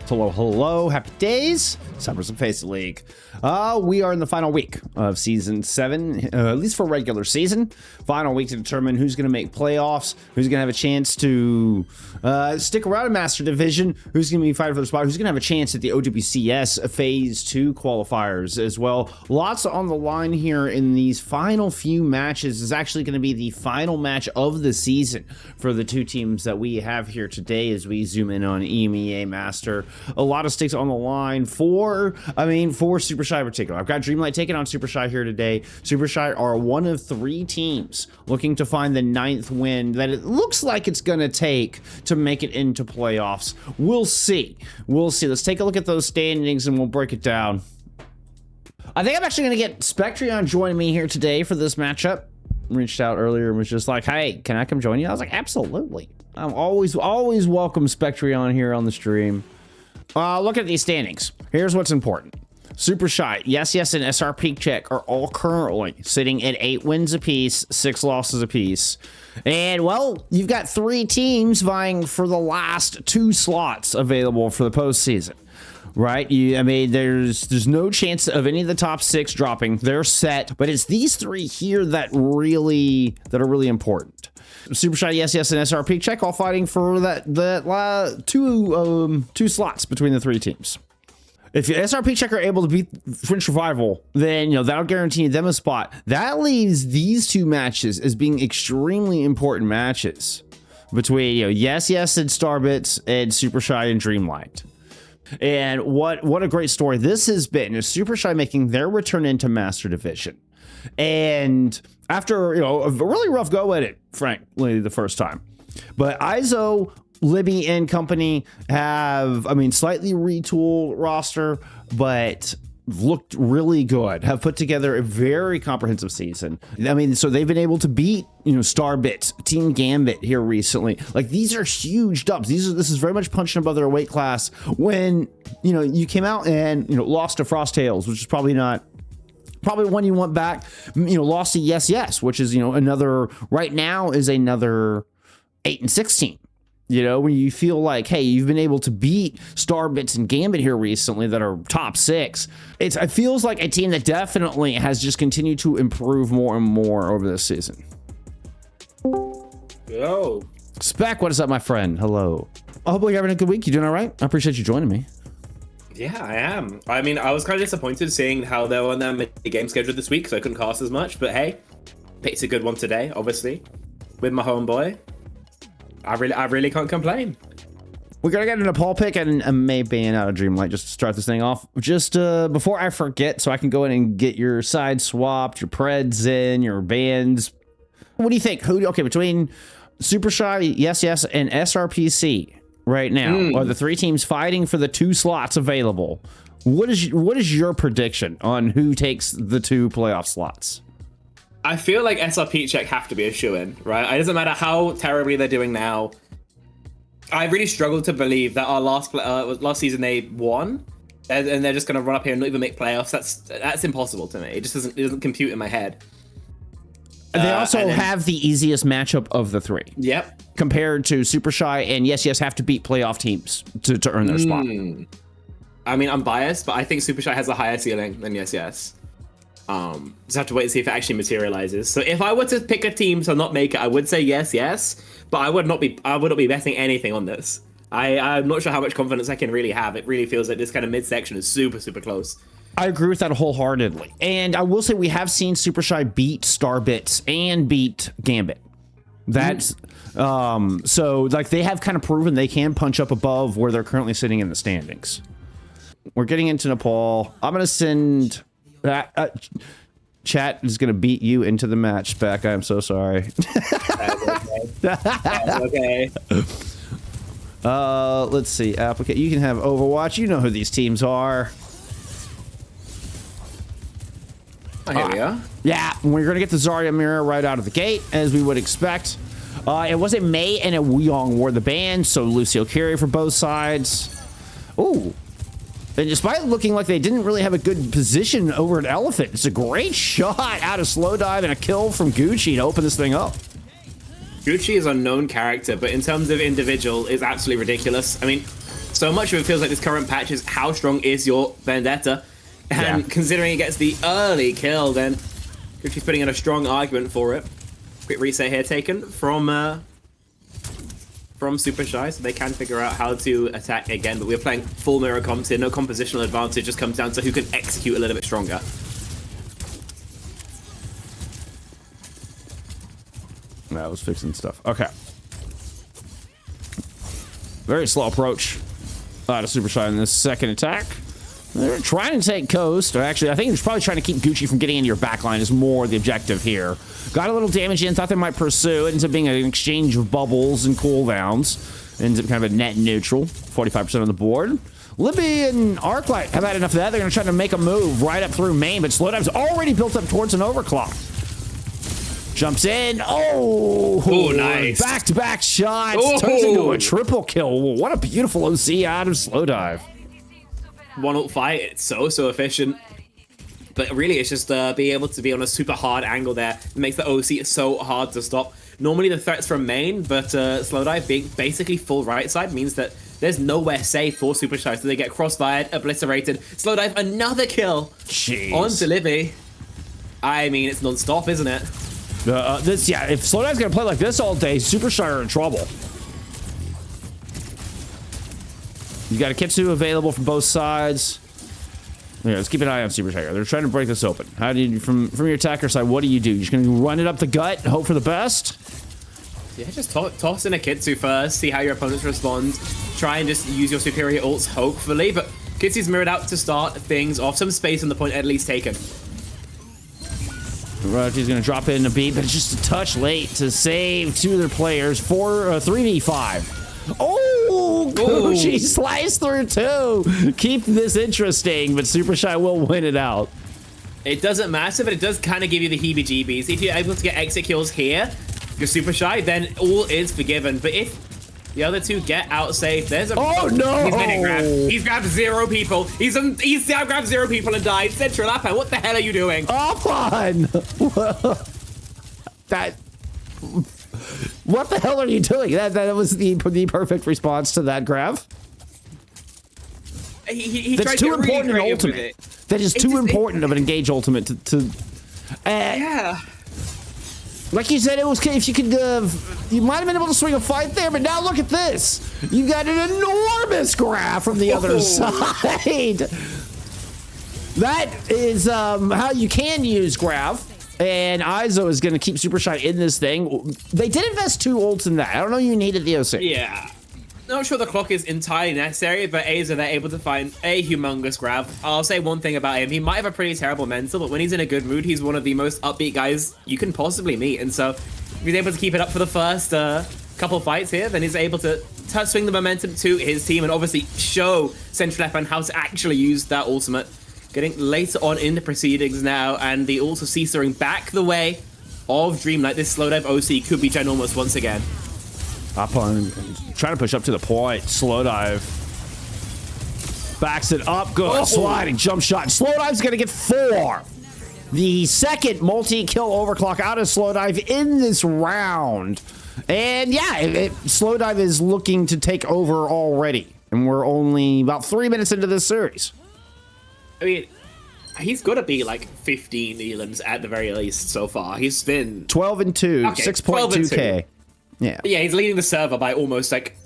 Hello, hello, happy days. Summers of FACEIT League. We are in the final week of Season 7, at least for regular season. Final week to determine who's going to make playoffs, who's going to have a chance to stick around in Master Division, who's going to be fighting for the spot, who's going to have a chance at the OWCS Phase 2 qualifiers as well. Lots on the line here in these final few matches. Is actually going to be the final match of the season for the two teams that we have here today as we zoom in on EMEA Master. A lot of stakes on the line for Supershy in particular. I've got Dreamlight taking on Supershy here today. Supershy are one of 3 teams looking to find the 9th win that it looks like it's going to take to make it into playoffs. We'll see. We'll see. Let's take a look at those standings and we'll break it down. I think I'm actually going to get Spectrion joining me here today for this matchup. Reached out earlier and was just like, hey, can I come join you? I was like, absolutely. I'm always welcome Spectrion here on the stream. Look at these standings. Here's what's important. Supershy, yes, and SR Peak Check are all currently sitting at 8 wins apiece, 6 losses apiece. And, well, you've got 3 teams vying for the last 2 slots available for the postseason. Right? There's no chance of any of the top 6 dropping. They're set, but it's these 3 here that are really important. Supershy, yes, and SR Peak Check all fighting for that two slots between the 3 teams. If SR Peak Check are able to beat French Revival, then that'll guarantee them a spot. That leaves these 2 matches as being extremely important matches between yes and Starbits and Supershy and Dreamlight. And what a great story this has been. Supershy making their return into Master Division. And after, a really rough go at it, frankly, the first time. But Ayzo, Libby, and company have, slightly retooled roster, but looked really good. Have put together a very comprehensive season. So they've been able to beat, Starbits, Team Gambit here recently. Like, these are huge dubs. This is very much punching above their weight class when, you came out and, lost to Frost Tales, which is probably one you want back. Lost to Yes, which is, another 8-16. When you feel like, hey, you've been able to beat Starbits and Gambit here recently that are top 6. It feels like a team that definitely has just continued to improve more and more over this season. Yo. Spec, what is up, my friend? Hello. I hope you're having a good week. You doing all right? I appreciate you joining me. Yeah, I am. I was kind of disappointed seeing how they were on their game schedule this week, so I couldn't cast as much. But hey, picked a good one today, obviously, with my homeboy. I really can't complain. We're gonna get a Nepal pick and a May ban out of Dreamlight just to start this thing off. Just before I forget, so I can go in and get your side swapped, your Preds in, your bans. What do you think? Between Supershy, yes, and SRPC right now are the 3 teams fighting for the 2 slots available. What is your prediction on who takes the 2 playoff slots? I feel like SRP Check have to be a shoo-in, right? It doesn't matter how terribly they're doing now. I really struggled to believe that our last season they won, and they're just going to run up here and not even make playoffs. That's impossible to me. It just doesn't compute in my head. They also have the easiest matchup of the 3. Yep. Compared to Supershy and yes have to beat playoff teams to earn their spot. I'm biased, but I think Supershy has a higher ceiling than yes. Just have to wait and see if it actually materializes. So if I were to pick a team to not make it, I would say yes, but I would not be betting anything on this. I'm not sure how much confidence I can really have. It really feels like this kind of midsection is super close. I agree with that wholeheartedly. And I will say we have seen Supershy beat Starbits and beat Gambit. That's so like they have kind of proven they can punch up above where they're currently sitting in the standings. We're getting into Nepal. I'm going to send chat is going to beat you into the match, Spec. I'm so sorry. That's okay. Let's see. Applicant. You can have Overwatch. You know who these teams are. Oh, here we are. Yeah, we're going to get the Zarya mirror right out of the gate, as we would expect. It wasn't May and a Wuyong wore the band, so Lucio carry for both sides. Ooh. And despite looking like they didn't really have a good position over at Elephant, it's a great shot out of slowdive and a kill from Gucci to open this thing up. Gucci is a known character, but in terms of individual, is absolutely ridiculous. I mean, So much of it feels like this current patch is how strong is your Vendetta, and considering he gets the early kill, then Gucci's putting in a strong argument for it. Quick reset here taken from Supershy, so they can figure out how to attack again, but we're playing full mirror comps here, no compositional advantage, just comes down to who can execute a little bit stronger. I was fixing stuff. Okay. Very slow approach to Supershy in this second attack. They're trying to take coast, or actually, I think they're probably trying to keep Gucci from getting into your backline is more the objective here. Got a little damage in, thought they might pursue. It ends up being an exchange of bubbles and cooldowns. Ends up kind of a net neutral, 45% on the board. Libby and Arclite have had enough of that. They're going to try to make a move right up through main, but slowdive's already built up towards an overclock. Jumps in. Oh, nice. Back-to-back shots. Turns into a triple kill. What a beautiful OC out of slowdive. One-ult fight. It's so efficient. But really, it's just being able to be on a super hard angle there. It makes the OC so hard to stop. Normally, the threats from main, but slowdive being basically full right side means that there's nowhere safe for Supershy. So they get crossfired, obliterated. Slowdive, another kill. Jeez. On Zxlibi. I mean, it's non-stop, isn't it? If slowdive's gonna play like this all day, Supershy are in trouble. You got a Kitsu available from both sides. Yeah, let's keep an eye on Supershy here. They're trying to break this open. How do you, from your attacker side, what do? You're just gonna run it up the gut and hope for the best? Yeah, just toss in a Kitsu first, see how your opponents respond. Try and just use your superior ults, hopefully. But Kitsu's mirrored out to start things off. Some space on the point at least taken. Rodfd's gonna drop in a beat, but it's just a touch late to save two of their players for 3v5. Oh, Gucci sliced through two. Keep this interesting, but Supershy will win it out. It doesn't matter, but it does kind of give you the heebie-jeebies. If you're able to get exit kills here, you're Supershy, then all is forgiven. But if the other two get out safe, there's a... Oh, no! He's been grabbed. He's grabbed 0 people. He's now grabbed 0 people and died. Centralapan, what the hell are you doing? Upon! What the hell are you doing? That was the perfect response to that grab. He That's tried too to really important an ultimate. That is too important of an engage ultimate to yeah. Like you said, it was if you could, you might have been able to swing a fight there, but now look at this. You got an enormous grab from the other side. That is how you can use grab. And Ayzo is going to keep Supershy in this thing. They did invest 2 ults in that. I don't know you needed the OC. Yeah. Not sure the clock is entirely necessary, but Ayzo, they're able to find a humongous grab. I'll say one thing about him. He might have a pretty terrible mental, but when he's in a good mood, he's one of the most upbeat guys you can possibly meet. And so if he's able to keep it up for the first couple fights here, then he's able to swing the momentum to his team and obviously show Centralapan how to actually use that ultimate. Getting later on in the proceedings now, and the ult of Caesaring back the way of Dreamlight. This slowdive OC could be ginormous once again. Up on, trying to push up to the point. Slowdive backs it up. Good sliding jump shot. Slowdive's gonna get 4. The second multi-kill overclock out of Slowdive in this round. And yeah, Slowdive is looking to take over already. And we're only about 3 minutes into this series. I mean, he's got to be like 15 elims at the very least so far. He's been 12 and 2, okay, 6.2k. Yeah. Yeah, he's leading the server by almost like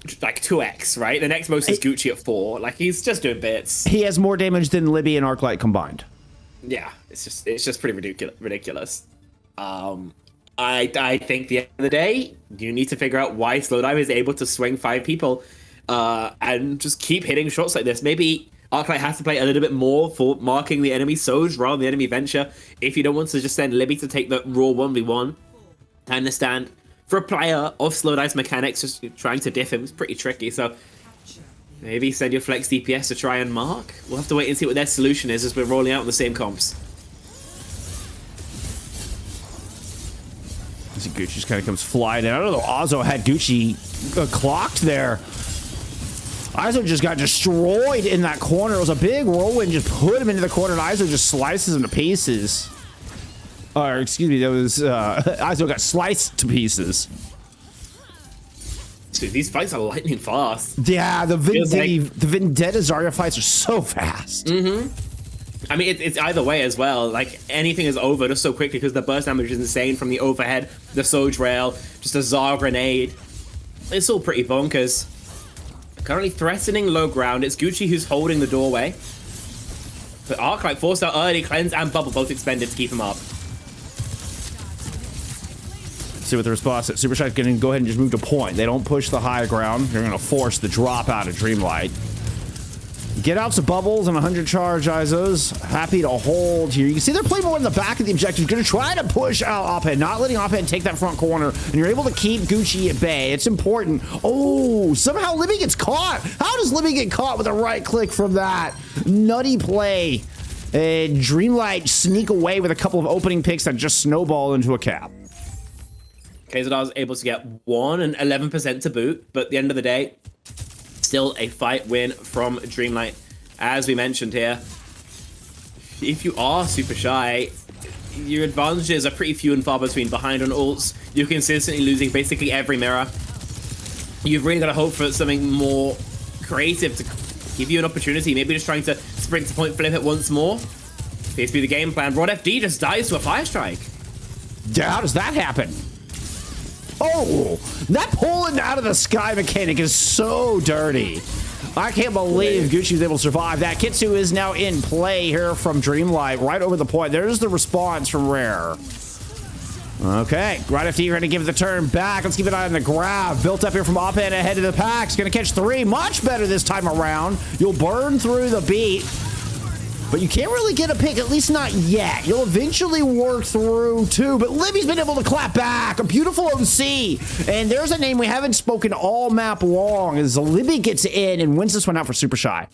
2x, right? The next most is Gucci at 4. Like, he's just doing bits. He has more damage than Libby and Arclite combined. Yeah, it's just pretty ridiculous. I think at the end of the day, you need to figure out why slowdive is able to swing 5 people and just keep hitting shots like this. Maybe Arclite has to play a little bit more for marking the enemy Soj rather than the enemy Venture. If you don't want to just send Libby to take the raw 1v1, I understand. For a player of slowdive's mechanics, just trying to diff him is pretty tricky. So maybe send your flex DPS to try and mark. We'll have to wait and see what their solution is as we're rolling out on the same comps. I see Gucci just kind of comes flying in. I don't know. Ayzo had Gucci clocked there. Ayzo just got destroyed in that corner. It was a big whirlwind, just put him into the corner, and Ayzo just slices him to pieces. Or, excuse me, that was, Ayzo got sliced to pieces. Dude, these fights are lightning fast. Yeah, the like- Vendetta Zarya fights are so fast. I mean, it's either way as well. Like, anything is over just so quickly because the burst damage is insane from the overhead, the Soj rail, just a Zar grenade. It's all pretty bonkers. Currently threatening low ground. It's Gucci who's holding the doorway. But Arclite forced out early, cleanse and bubble both expended to keep him up. See what the response is. Supershy's going to go ahead and just move to point. They don't push the high ground. They're going to force the drop out of Dreamlight. Get out some bubbles and 100 charge Ayzos. Happy to hold here. You can see they're playing more in the back of the objective. Going to try to push out Ophead, not letting Ophead take that front corner. And you're able to keep Gucci at bay. It's important. Oh, somehow Libby gets caught. How does Libby get caught with a right click from that? Nutty play. And Dreamlight sneak away with a couple of opening picks that just snowball into a cap. KZR was able to get 1 and 11% to boot, but at the end of the day, still a fight win from Dreamlight. As we mentioned here, if you are super shy, your advantages are pretty few and far between. Behind on ults, you're consistently losing basically every mirror. You've really got to hope for something more creative to give you an opportunity. Maybe just trying to sprint to point, flip it once more. Appears to be the game plan. Rodfd just dies to a fire strike. Yeah, how does that happen? Oh, that pulling out of the sky mechanic is so dirty. I can't believe Gucci was able to survive that. Kitsu is now in play here from Dreamlight, right over the point. There's the response from Rare. Okay, Rodfd ready to give the turn back. Let's keep an eye on the grab. Built up here from Ophead ahead of the pack. It's going to catch 3. Much better this time around. You'll burn through the beat. But you can't really get a pick, at least not yet. You'll eventually work through 2, but Libby's been able to clap back. A beautiful OC. And there's a name we haven't spoken all map long as Zxlibi gets in and wins this one out for Supershy.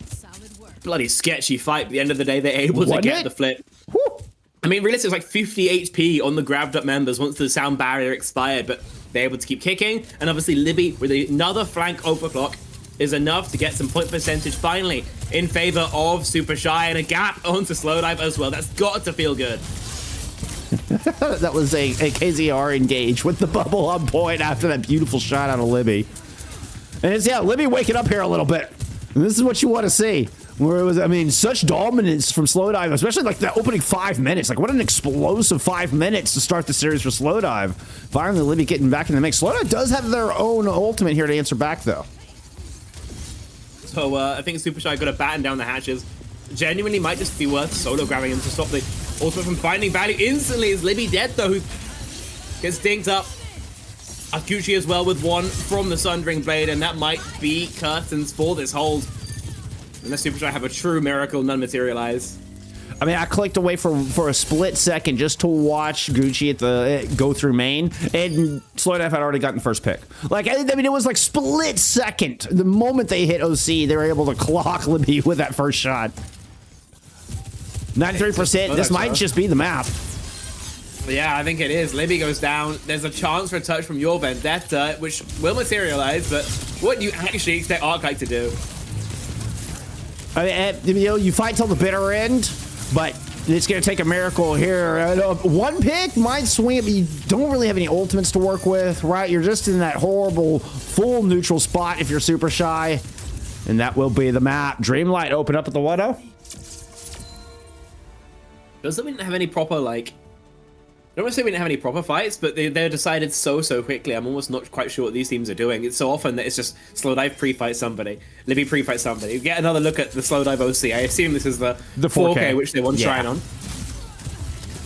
Bloody sketchy fight. At the end of the day, they're able to get the flip. Whew. I mean, realistically, it's like 50 HP on the grabbed up members once the sound barrier expired, but they're able to keep kicking. And obviously, Libby with another flank overclock is enough to get some point percentage finally in favor of Supershy and a gap onto slowdive as well. That's got to feel good. That was a KZR engage with the bubble on point after that beautiful shot out of Libby. And it's, yeah, Libby waking up here a little bit. And this is what you want to see. Where it was, I mean, such dominance from slowdive, especially like the opening 5 minutes. Like, what an explosive 5 minutes to start the series for slowdive. Finally, Libby getting back in the mix. Slowdive does have their own ultimate here to answer back, though. So I think Supershy got to batten down the hatches. Genuinely might just be worth solo grabbing him to stop the ultimate from finding value. Instantly is Libby dead though, who gets dinged up. Gucci as well with 1 from the Sundering Blade, and that might be curtains for this hold. Unless Supershy have a true miracle, none materialize. I mean, I clicked away for a split second just to watch Gucci at the go through main, and slowdive had already gotten first pick. Like, I mean, it was like split second. The moment they hit OC, they were able to clock Libby with that first shot. 93%. This might just be the map. Yeah, I think it is. Libby goes down. There's a chance for a touch from your Vendetta, which will materialize, but what do you actually expect Arclite to do? I mean, you know, you fight till the bitter end, but it's going to take a miracle here. One pick might swing it, but you don't really have any ultimates to work with, right? You're just in that horrible full neutral spot if you're super shy. And that will be the map. Dreamlight open up at the 1-0. Doesn't mean have any proper, like... I don't want to say we didn't have any proper fights, but they're decided so quickly. I'm almost not quite sure what these teams are doing. It's so often that it's just slowdive pre-fight somebody, Libby pre-fight somebody. Get another look at the slowdive OC. I assume this is the 4K which they want to shine on.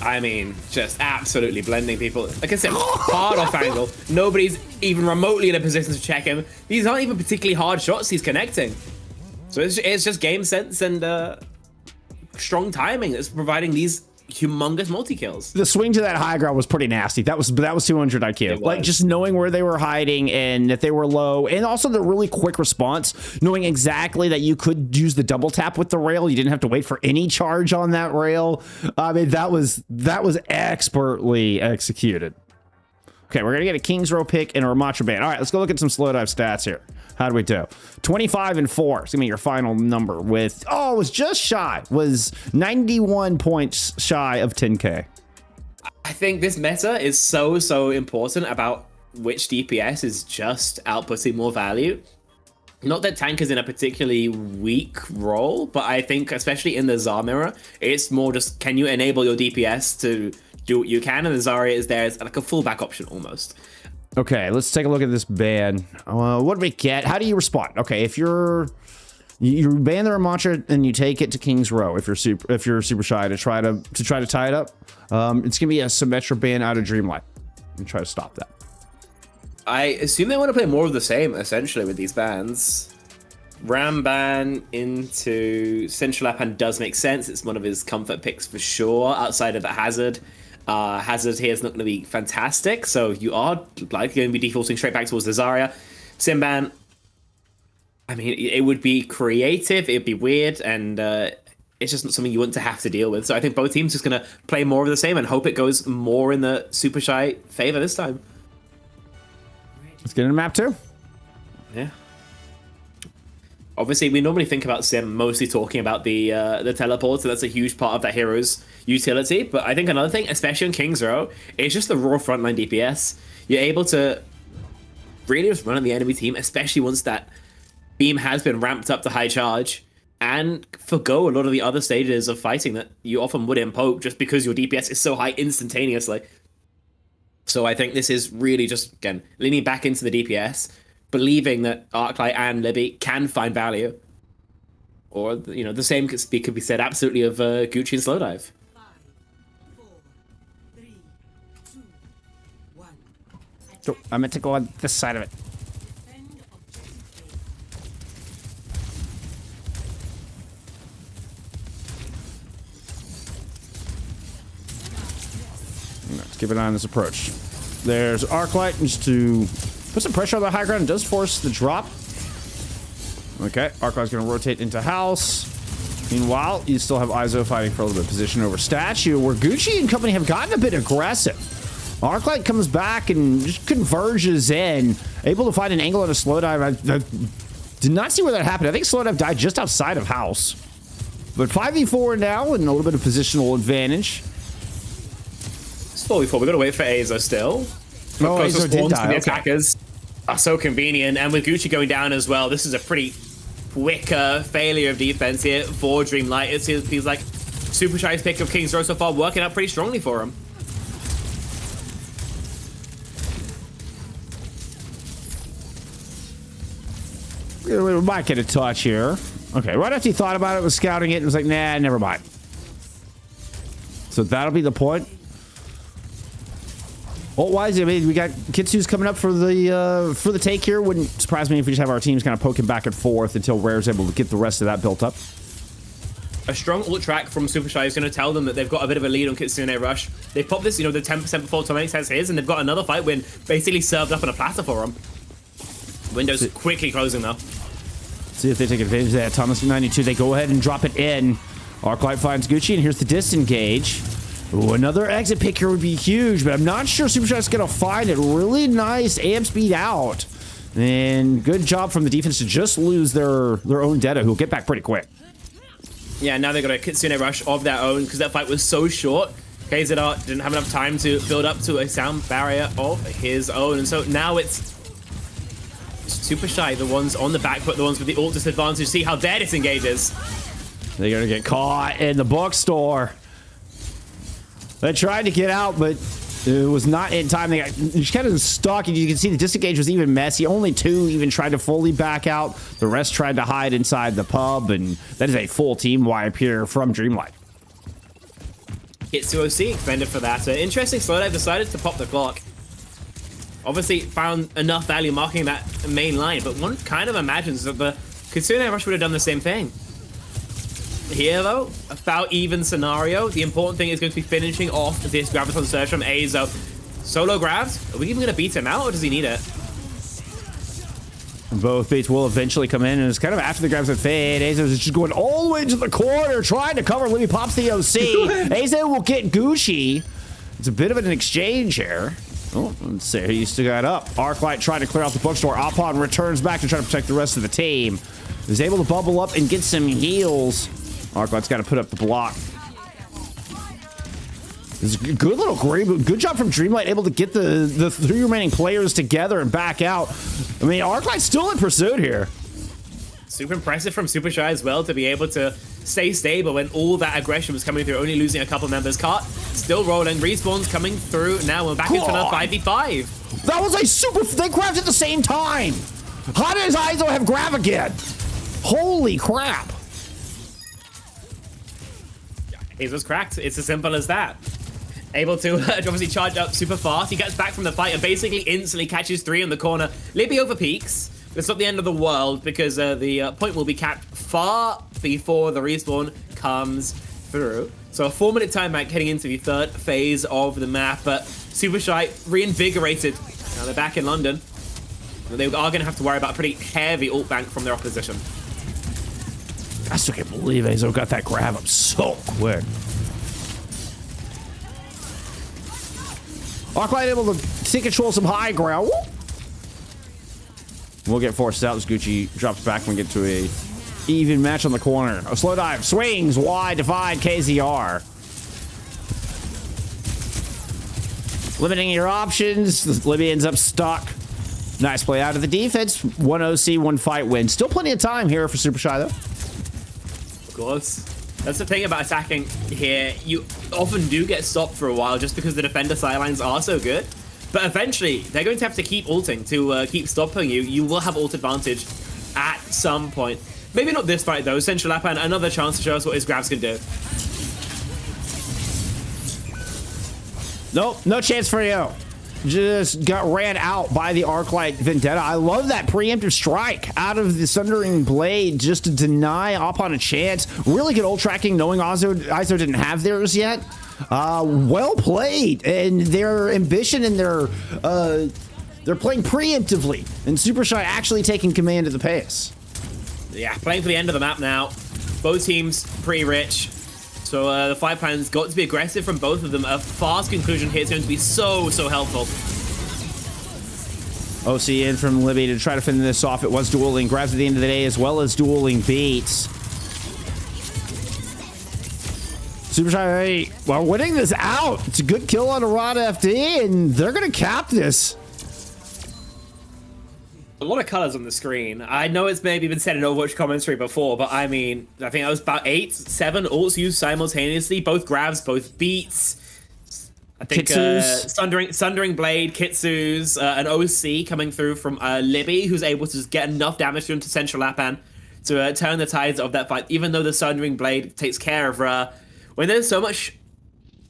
I mean, just absolutely blending people. Like I said, hard off angle. Nobody's even remotely in a position to check him. These aren't even particularly hard shots he's connecting. So it's just game sense and strong timing that's providing these humongous multi-kills. The swing to that high ground was pretty nasty. That was 200 IQ. Like, just knowing where they were hiding and that they were low, and also the really quick response, knowing exactly that you could use the double tap with the rail. You didn't have to wait for any charge on that rail. I mean, that was expertly executed. Okay, we're gonna get a King's Row pick and a Ramatra Band. All right, let's go look at some slowdive stats here. How do we do? 25 and 4. It's gonna be your final number with, oh, it was just shy. Was 91 points shy of 10K. I think this meta is so important about which DPS is just outputting more value. Not that tank is in a particularly weak role, but I think especially in the Zar mirror, it's more just can you enable your DPS to do what you can, and the Zarya is there as like a fallback option almost. Okay, let's take a look at this ban. What do we get? How do you respond? Okay, if you ban the Ramattra and you take it to King's Row, if you're super shy to try to tie it up, it's gonna be a Symmetra ban out of Dreamlight and try to stop that. I assume they want to play more of the same, essentially, with these bans. Ram ban into Centralapan does make sense. It's one of his comfort picks for sure, outside of the Hazard. Hazard here is not going to be fantastic, so you are likely going to be defaulting straight back towards the Zarya. Sim ban, I mean, it would be creative, it'd be weird, and it's just not something you want to have to deal with. So I think both teams are just going to play more of the same and hope it goes more in the Super Shy favor this time. Let's get in a map too. Yeah. Obviously, we normally think about Sim mostly talking about the teleport, so that's a huge part of that hero's utility. But I think another thing, especially on King's Row, is just the raw frontline DPS. You're able to really just run on the enemy team, especially once that beam has been ramped up to high charge, and forgo a lot of the other stages of fighting that you often would in poke just because your DPS is so high instantaneously. So I think this is really just, again, leaning back into the DPS, believing that Arclite and Libby can find value. Or, you know, the same could be said absolutely of Gucci and Slowdive. 5, 4, 3, 2, 1. So I meant to go on this side of it. Defend objective Let's keep an eye on this approach. There's Arclite, just to put some pressure on the high ground. It does force the drop. Okay, Arclite's going to rotate into house. Meanwhile, you still have Ayzo fighting for a little bit of position over statue, where Gucci and company have gotten a bit aggressive. Arclite comes back and just converges in, able to find an angle on a slowdive. I did not see where that happened. I think slowdive died just outside of house. But 5v4 now and a little bit of positional advantage. It's 4v4. We've got to wait for Ayzo still. No, Ayzo did die. The attackers are so convenient. And with Gucci going down as well, this is a pretty quick failure of defense here for Dreamlight. It feels like Super Shy's pick of King's Row so far working out pretty strongly for him. We might get a touch here. Okay, right after he thought about it, was scouting it, and was like, nah, never mind. So that'll be the point. Ult-wise, I mean, we got Kitsu's coming up for the take here. Wouldn't surprise me if we just have our teams kind of poking back and forth until Rare's able to get the rest of that built up. A strong ult track from Super Shy is going to tell them that they've got a bit of a lead on Kitsune Rush. They popped this, you know, the 10% before TommexX has his, and they've got another fight win basically served up on a platter for them. Windows quickly closing though. See if they take advantage of that. Thomas92, they go ahead and drop it in. Arclite finds Gucci, and here's the disengage. Ooh, another exit pick here would be huge, but I'm not sure Super Shy's going to find it. Really nice amp speed out. And good job from the defense to just lose their own Deta, who'll get back pretty quick. Yeah, now they've got a Kitsune Rush of their own because that fight was so short. KZR didn't have enough time to build up to a sound barrier of his own. And so now it's Super Shy, the ones on the back foot, the ones with the ult disadvantage. See how their disengages. They're going to get caught in the bookstore. They tried to get out, but it was not in time. They got just kind of stuck, and you can see the disengage was even messy. Only two even tried to fully back out. The rest tried to hide inside the pub, and that is a full team wipe here from Dreamlight. Hits to OC, expended for that. Interesting, Slowdive decided to pop the clock. Obviously found enough value marking that main line, but one kind of imagines that the Kitsune Rush would have done the same thing. Here, though, about even scenario. The important thing is going to be finishing off this Graviton Surge from Ayzo. Solo grabs. Are we even going to beat him out, or does he need it? Both baits will eventually come in, and it's kind of after the grabs of Fade. Ayzo's just going all the way to the corner, trying to cover. Libby pops the OC. Ayzo will get Gucci. It's a bit of an exchange here. Oh, let's see. He still got up. Arclite trying to clear out the bookstore. Alpon returns back to try to protect the rest of the team. He's able to bubble up and get some heals. Arclite's got to put up the block. This is a good little good job from Dreamlight, able to get the 3 remaining players together and back out. I mean, Arclite's still in pursuit here. Super impressive from Supershy as well to be able to stay stable when all that aggression was coming through, only losing a couple members. Cart still rolling, respawns coming through. Now we're back into another 5v5. That was a super, they grabbed at the same time. How does Ayzo have grab again? Holy crap. Ayzo's cracked, it's as simple as that. Able to obviously charge up super fast. He gets back from the fight and basically instantly catches 3 in the corner. Libby over peaks. But it's not the end of the world because the point will be capped far before the respawn comes through. So a 4-minute timeout heading into the 3rd phase of the map. But Supershy reinvigorated. Now they're back in London. They are going to have to worry about a pretty heavy ult bank from their opposition. I still can't believe Ayzo got that grab up so quick. Arclite able to take control of some high ground. We'll get forced out as Gucci drops back when we get to a even match on the corner. A slow dive swings wide, divide KZR. Limiting your options. Libby ends up stuck. Nice play out of the defense. 1 OC, 1 fight win. Still plenty of time here for Supershy though. Of course. That's the thing about attacking here. You often do get stopped for a while just because the defender sidelines are so good. But eventually, they're going to have to keep ulting to keep stopping you. You will have ult advantage at some point. Maybe not this fight though. Centralapan, another chance to show us what his grabs can do. Nope, no chance for you. Just got ran out by the Arclite Vendetta. I love that preemptive strike out of the Sundering Blade just to deny upon a chance. Really good ult tracking, knowing Ayzo didn't have theirs yet. Well played, and their ambition and they're playing preemptively, and Supershy actually taking command of the pace. Yeah, playing for the end of the map now. Both teams pretty rich. So the fight plan's got to be aggressive from both of them. A fast conclusion here is going to be so helpful. OC in from Libby to try to finish this off. It was dueling grabs at the end of the day as well as dueling beats. Supershy, well, winning this out. It's a good kill on a Rodfd, and they're going to cap this. A lot of colors on the screen. I know it's maybe been said in Overwatch commentary before, but I mean, I think that was about 8, 7 ults used simultaneously. Both grabs, both beats. I think Sundering Blade, Kitsu's, an OC coming through from Libby, who's able to just get enough damage into Centralapan to turn the tides of that fight, even though the Sundering Blade takes care of when there's so much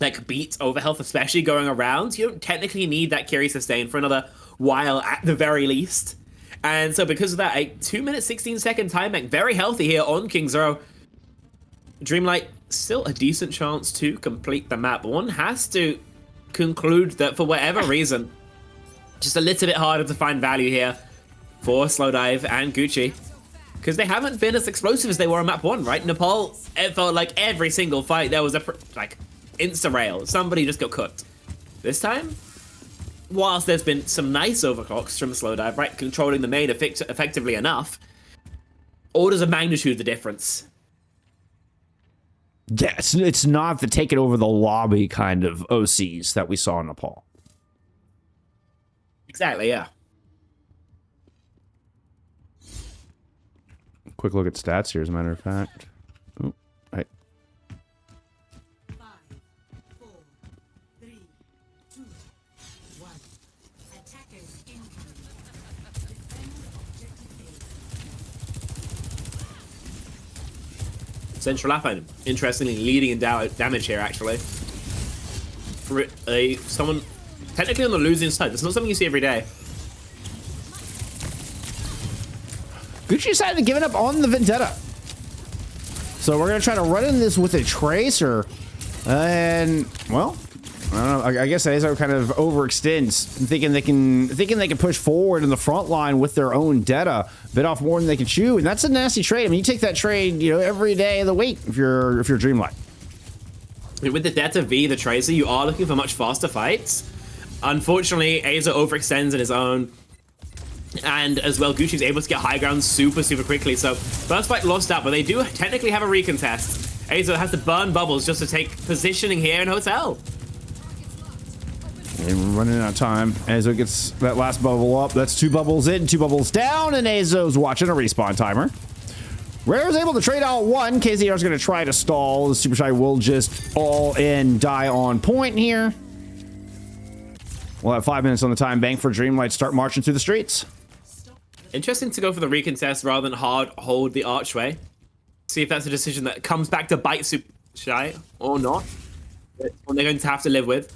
like beat over health especially going around, you don't technically need that Kiri sustain for another while at the very least. And so because of that, a 2-minute 16-second timeout, very healthy here on King Zero. Dreamlight, still a decent chance to complete the map. One has to conclude that for whatever reason, just a little bit harder to find value here for Slowdive and Gucci. Because they haven't been as explosive as they were on map 1, right? Nepal, it felt like every single fight there was a, insta-rail. Somebody just got cooked. This time, whilst there's been some nice overclocks from Slowdive, right, controlling the main effectively enough, orders of magnitude the difference. Yeah, it's not the take it over the lobby kind of OCs that we saw in Nepal. Exactly, yeah. Quick look at stats here, as a matter of fact. Oh, hey. 5, 4, 3, 2, 1. Attackers incoming. Defend objective A. Centralapan, interestingly, leading in damage here, actually. For someone technically on the losing side. That's not something you see every day. Gucci decided to give it up on the Vendetta. So we're going to try to run in this with a Tracer. And, well, I don't know. I guess Ayzo kind of overextends, thinking they can push forward in the front line with their own Detta, bit off more than they can chew. And that's a nasty trade. I mean, you take that trade, you know, every day of the week if you're Dreamlight. With the Detta v the Tracer, you are looking for much faster fights. Unfortunately, Ayzo overextends in his own. And as well, Gucci's able to get high ground super quickly. So first fight lost out, but they do technically have a recontest. Ayzo has to burn bubbles just to take positioning here in Hotel. And we're running out of time. Ayzo gets that last bubble up. That's 2 bubbles in, 2 bubbles down, and Ayzo's watching a respawn timer. Rare is able to trade out 1. KZR's going to try to stall. The Supershy will just all in die on point here. We'll have 5 minutes on the time bank for Dreamlight to start marching through the streets. Interesting to go for the recontest rather than hard hold the archway. See if that's a decision that comes back to bite Supershy or not. It's one they're going to have to live with.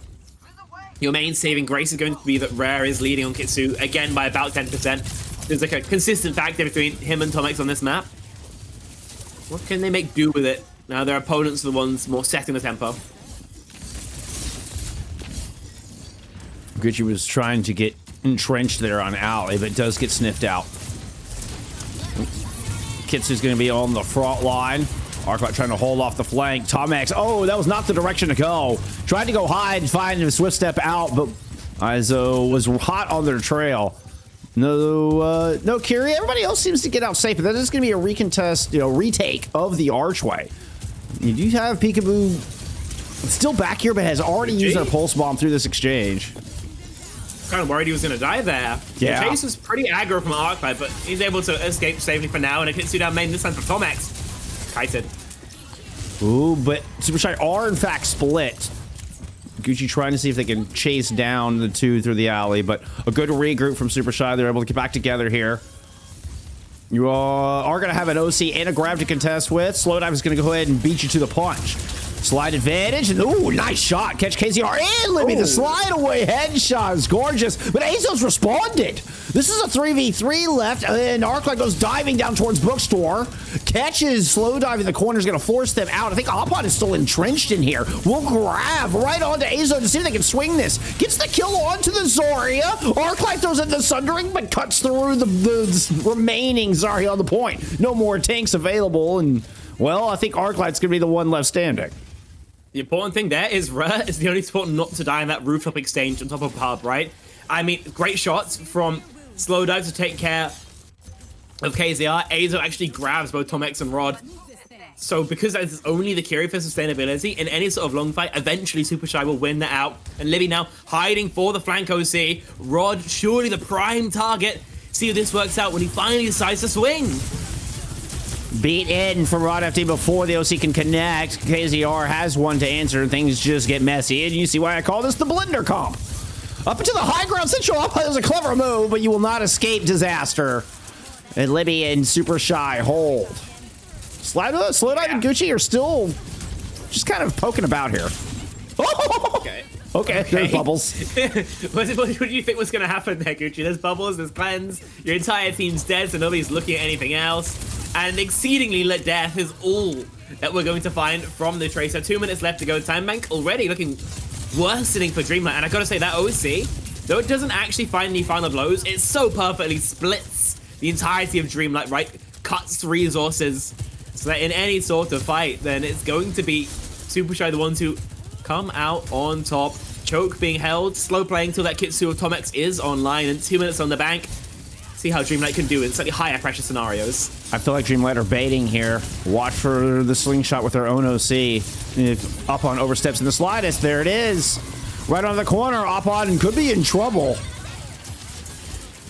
Your main saving grace is going to be that Rare is leading on Kitsu, again by about 10%. There's like a consistent factor between him and TommexX on this map. What can they make do with it? Now their opponents are the ones more setting the tempo. Gucci was trying to get entrenched there on Alley, but does get sniffed out. Kitsu's going to be on the front line. Arclite trying to hold off the flank. TommexX, oh, that was not the direction to go. Tried to go hide, find a swift step out, but Ayzo was hot on their trail. No Curie. Everybody else seems to get out safe, but that is going to be a recontest, retake of the archway. You do have Peekaboo still back here, but has already used their pulse bomb through this exchange. Kind of worried he was going to die there. Yeah. The chase was pretty aggro from Arclite, but he's able to escape safely for now, and it hits you down main this time for TommexX. Kited. Ooh, but Supershy are in fact split. Gucci trying to see if they can chase down the 2 through the alley, but a good regroup from Supershy. They're able to get back together here. You are going to have an OC and a grab to contest with. Slowdive is going to go ahead and beat you to the punch. Slide advantage, and ooh, nice shot. Catch KZR and Libby. The slide away headshot is gorgeous, but Ayzo's responded. This is a 3v3 left, and Arclite goes diving down towards Bookstore. Catches Slowdive in the corner, is going to force them out. I think Opon is still entrenched in here. We'll grab right onto Ayzo to see if they can swing this. Gets the kill onto the Zarya. Arclite throws in the Sundering, but cuts through the remaining Zarya on the point. No more tanks available, and, well, I think Arclite's going to be the one left standing. The important thing there is Rare is the only support not to die in that rooftop exchange on top of Pub, right? I mean, great shots from Slowdive to take care of KZR. Ayzo actually grabs both TommexX and Rod. So because that is only the carry for sustainability, in any sort of long fight, eventually Supershy will win that out. And Libby now hiding for the flank OC. Rod, surely the prime target. See if this works out when he finally decides to swing. Beat in from Rodfd before the OC can connect. KZR has one to answer, and things just get messy. And you see why I call this the blender comp. Up into the high ground, Central up is a clever move, but you will not escape disaster. And Libby and Supershy hold. Slowdive and Gucci are still just kind of poking about here. Okay. Okay, there's bubbles. What do you think was going to happen there, Gucci? There's bubbles, there's cleanse, your entire team's dead, so nobody's looking at anything else. And exceedingly lit death is all that we're going to find from the Tracer. 2 minutes left to go. Time bank already looking worsening for Dreamlight. And I gotta say, that OC, though it doesn't actually find any final blows, it so perfectly splits the entirety of Dreamlight, right? Cuts resources. So that in any sort of fight, then it's going to be Supershy the ones who come out on top. Choke being held, slow playing till that Kitsu of TommexX is online, and 2 minutes on the bank. See how Dreamlight can do in slightly higher pressure scenarios. I feel like Dreamlight are baiting here. Watch for the slingshot with their own OC. If Opon oversteps in the slightest, there it is. Right on the corner, Opon could be in trouble.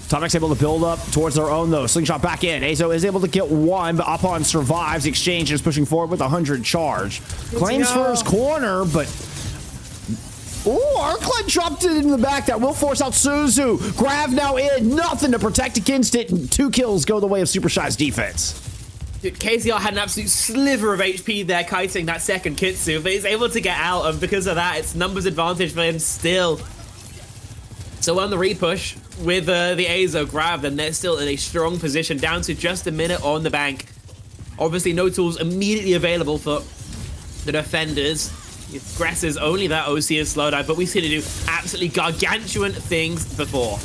TommexX able to build up towards their own, though. Slingshot back in. Ayzo is able to get one, but Opon survives. Exchange and is pushing forward with 100 charge. Claims first corner, but... Ooh, Arclite dropped it in the back. That will force out Suzu. Grav now in. Nothing to protect against it. And 2 kills go the way of Supershy's defense. Dude, KZR had an absolute sliver of HP there, kiting that second Kitsu, but he's able to get out, and because of that, it's numbers advantage for him still. So on the repush with the Ayzo grab, then they're still in a strong position, down to just a minute on the bank. Obviously, no tools immediately available for the defenders. It aggresses only that OC is Slowdive, but we've seen it do absolutely gargantuan things before.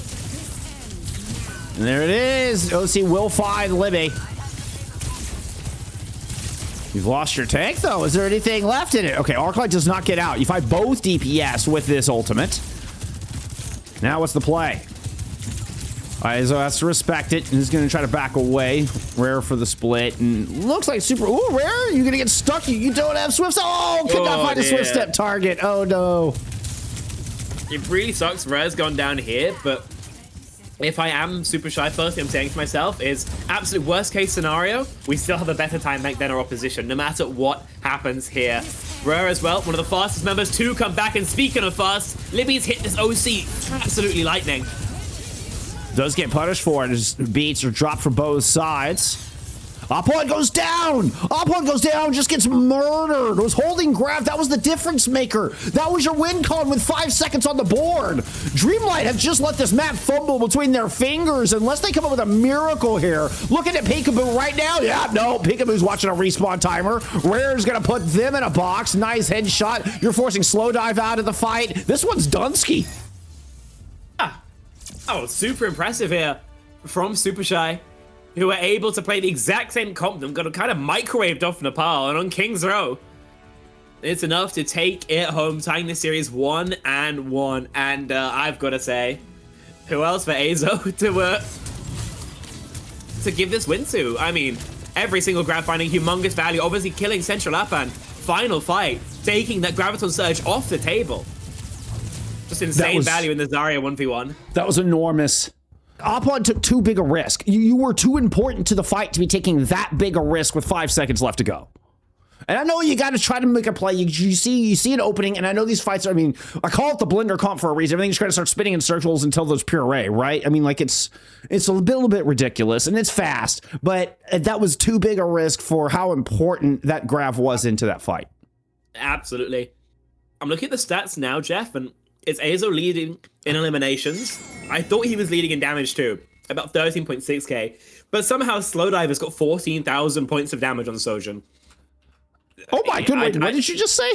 And there it is. OC will find Libby. You've lost your tank, though. Is there anything left in it? Okay, Arclite does not get out. You fight both DPS with this ultimate. Now what's the play? Ayzo has to respect it, and he's going to try to back away. Rare for the split, and looks like super... Ooh, Rare, you're going to get stuck. You don't have Swift... Oh, could not find a Swift step target. Oh, no. It really sucks Rare's gone down here, but if I am super shy, first thing I'm saying to myself is absolute worst case scenario, we still have a better time bank than our opposition, no matter what happens here. Rare as well, one of the fastest members to come back, and speaking of fast, Libby's hit this OC absolutely lightning. Does get punished for it as beats are dropped from both sides. Opon goes down! Opon goes down, just gets murdered. It was holding grab, that was the difference maker. That was your win con with 5 seconds on the board. Dreamlight have just let this map fumble between their fingers unless they come up with a miracle here. Looking at Peekaboo right now. Yeah, no, Peekaboo's watching a respawn timer. Rare's gonna put them in a box. Nice headshot. You're forcing slowdive out of the fight. This one's Dunsky. Oh, super impressive here from Supershy, who were able to play the exact same comp. Them got kind of microwaved off Nepal, and on King's Row, it's enough to take it home, tying the series 1-1. And I've got to say, who else for Ayzo to give this win to? I mean, every single grab finding humongous value, obviously killing Centralapan. Final fight, taking that Graviton Surge off the table. Just insane value in the Zarya 1v1. That was enormous. Opon took too big a risk. You were too important to the fight to be taking that big a risk with 5 seconds left to go. And I know you got to try to make a play. You see an opening, and I know these fights are, I mean, I call it the blender comp for a reason. Everything's trying to start spinning in circles until there's puree, right? I mean, like, it's a little bit ridiculous, and it's fast, but that was too big a risk for how important that grab was into that fight. Absolutely. I'm looking at the stats now, Jeff, and it's Ayzo leading in eliminations. I thought he was leading in damage too, about 13.6k. But somehow Slowdive has got 14,000 points of damage on Sojourn. Oh my goodness, what did you just say?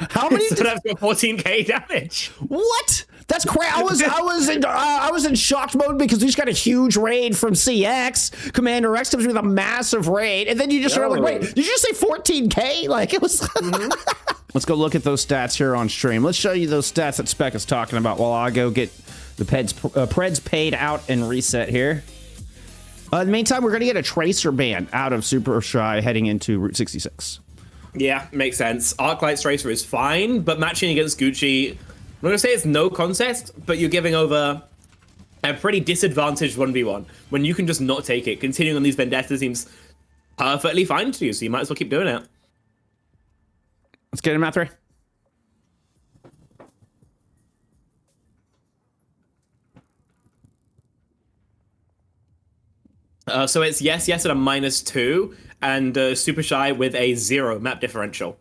How many? Slowdive's got 14k damage. What? That's crazy. I was in shocked mode because we just got a huge raid from CX. Commander X comes with a massive raid, and then you just are like, wait, did you just say 14k? Like, it was. Let's go look at those stats here on stream. Let's show you those stats that Spec is talking about while I go get the Preds paid out and reset here. In the meantime, we're going to get a Tracer ban out of Supershy heading into Route 66. Yeah, makes sense. Arclite's Tracer is fine, but matching against Gucci, I'm not going to say it's no contest, but you're giving over a pretty disadvantaged 1v1 when you can just not take it. Continuing on these vendettas seems perfectly fine to you, so you might as well keep doing it. Let's get him out there. So it's yes at a -2, and Supershy with a 0 map differential.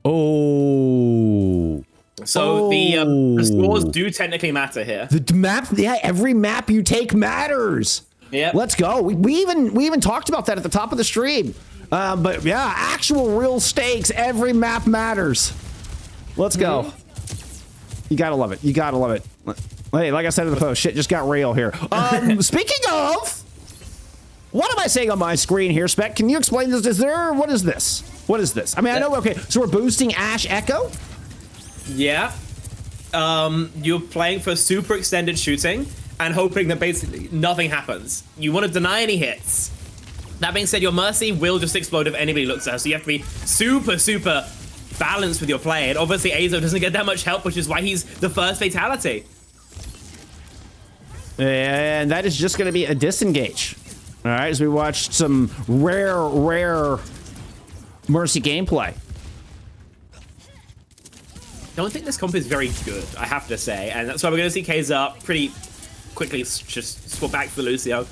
Oh. So the scores do technically matter here. The map, yeah, every map you take matters. Yeah. Let's go. We even talked about that at the top of the stream. But yeah, actual real stakes. Every map matters. Let's go. You gotta love it. You gotta love it. Hey, like I said in the post, shit just got real here. Speaking of, what am I saying on my screen here, Spec? Can you explain this? What is this? What is this? I mean, I know, okay, so we're boosting Ash Echo? Yeah. You're playing for super extended shooting and hoping that basically nothing happens. You want to deny any hits. That being said, your Mercy will just explode if anybody looks at her, so you have to be super balanced with your play. And obviously, Ayzo doesn't get that much help, which is why he's the first fatality. And that is just going to be a disengage. All right, as we watched some rare Mercy gameplay. I don't think this comp is very good, I have to say, and that's why we're going to see Kaiser pretty quickly just swap back to the Lucio.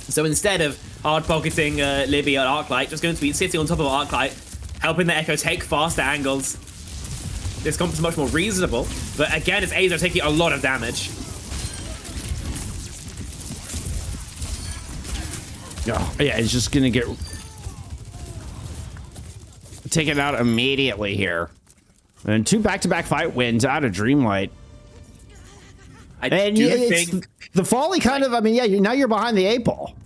So instead of hard pocketing Libby at Arclite, just going to be sitting on top of Arclite, helping the Echo take faster angles. This comp is much more reasonable, but again, it's Ayzo taking a lot of damage. Oh, yeah, it's just going to get taken out immediately here. And 2 back-to-back fight wins out of Dreamlight. And the folly kind of, I mean, yeah, now you're behind the 8 ball.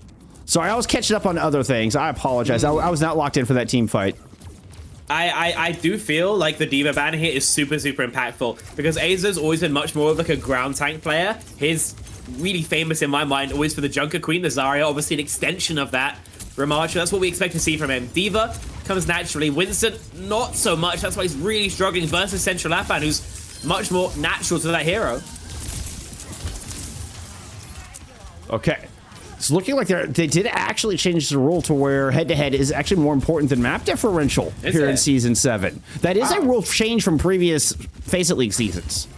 Sorry, I was catching up on other things. I apologize. I was not locked in for that team fight. I do feel like the D.Va ban here is super impactful because Ayzo's always been much more of like a ground tank player. He's really famous in my mind always for the Junker Queen, the Zarya, obviously an extension of that. Ramacha, that's what we expect to see from him. D.Va comes naturally. Winston, not so much. That's why he's really struggling versus Centralapan, who's much more natural to that hero. Okay. It's looking like they did actually change the rule to where head-to-head is actually more important than map differential here in Season 7. That is a rule change from previous FACEIT League seasons.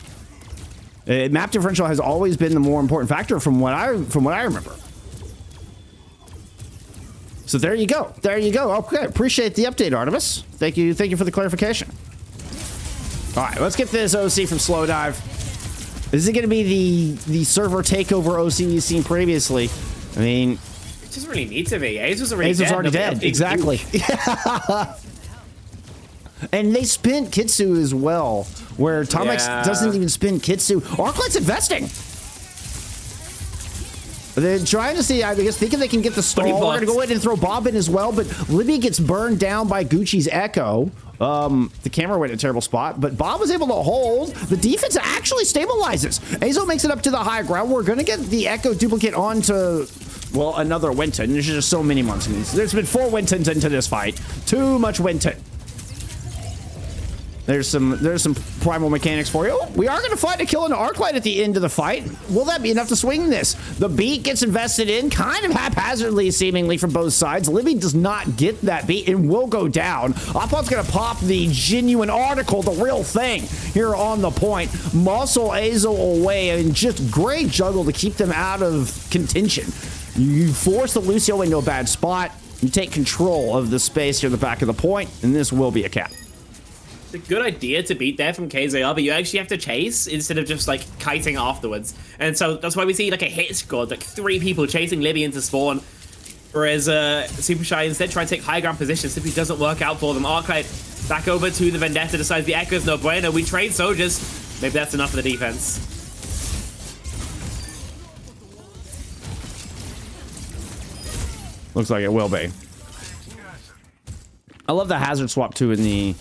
Map differential has always been the more important factor from what I remember. So there you go. There you go. Okay, appreciate the update, Artemis. Thank you for the clarification. All right, let's get this OC from slowdive. Is it going to be the server takeover OC we've seen previously? I mean, it doesn't really need to be. Ayzo's already dead. Exactly. And they spent Kitsu as well, where TommexX doesn't even spin Kitsu. Arclite's investing. They're trying to see, I guess, thinking they can get the stall. They're going to go ahead and throw Bob in as well, but Libby gets burned down by Gucci's Echo. The camera went in a terrible spot, but Bob was able to hold. The defense actually stabilizes. Ayzo makes it up to the high ground. We're going to get the Echo duplicate onto, well, another Winton. There's just so many Munsons. There's been 4 Wintons into this fight. Too much Winton. There's some primal mechanics for you. We are going to find a kill into Arclite at the end of the fight. Will that be enough to swing this? The beat gets invested in kind of haphazardly, seemingly, from both sides. Libby does not get that beat and will go down. Oppon's going to pop the genuine article, the real thing, here on the point. Muscle Ayzo away, and just great juggle to keep them out of contention. You force the Lucio into a bad spot. You take control of the space here at the back of the point, and this will be a cap. It's a good idea to beat there from KZR, but you actually have to chase instead of just like kiting afterwards. And so that's why we see like a hit squad, like 3 people chasing Libby into spawn. Whereas Supershy instead try and take high ground position, simply doesn't work out for them. Arclite back over to the Vendetta, decides the Echo's no bueno. We trade soldiers. Maybe that's enough for the defense. Looks like it will be. I love the hazard swap too in the...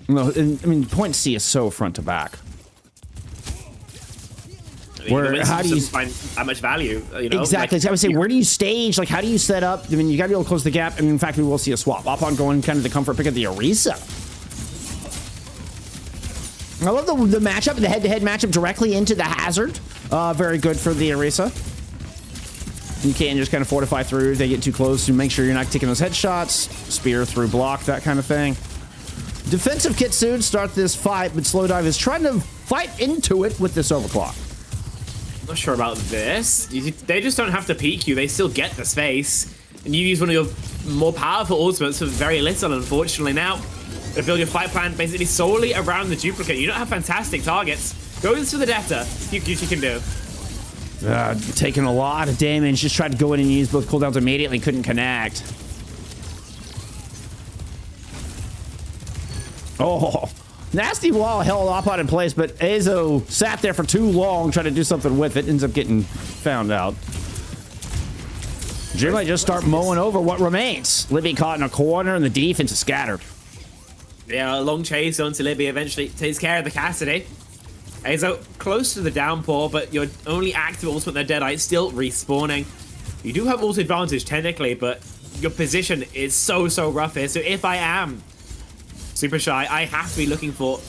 No, I mean, point C is so front to back. Where how do you find that much value? You know? Exactly. Like, I would say, where do you stage? Like, how do you set up? I mean, you got to be able to close the gap. And in fact, we will see a swap. Upon going kind of the comfort pick of the Orisa. I love the matchup, the head-to-head matchup directly into the hazard. Very good for the Orisa. You can't just kind of fortify through. They get too close to make sure you're not taking those headshots. Spear through block, that kind of thing. Defensive Kitsune start this fight, but slowdive is trying to fight into it with this overclock. Not sure about this. They just don't have to peek you. They still get the space. And you use one of your more powerful ultimates for very little, unfortunately. Now, to build your fight plan basically solely around the duplicate. You don't have fantastic targets. Goes to the Detta. You can do. Taking a lot of damage. Just tried to go in and use both cooldowns immediately. Couldn't connect. Oh, nasty wall held up on in place, but Ayzo sat there for too long trying to do something with it. Ends up getting found out. Dreamlight just start mowing over what remains. Libby caught in a corner and the defense is scattered. Yeah, a long chase onto Libby eventually takes care of the Cassidy. Ayzo close to the downpour, but your only active ultimate, their Deadeye, still respawning. You do have ult advantage technically, but your position is so rough here. So if I am Supershy, I have to be looking for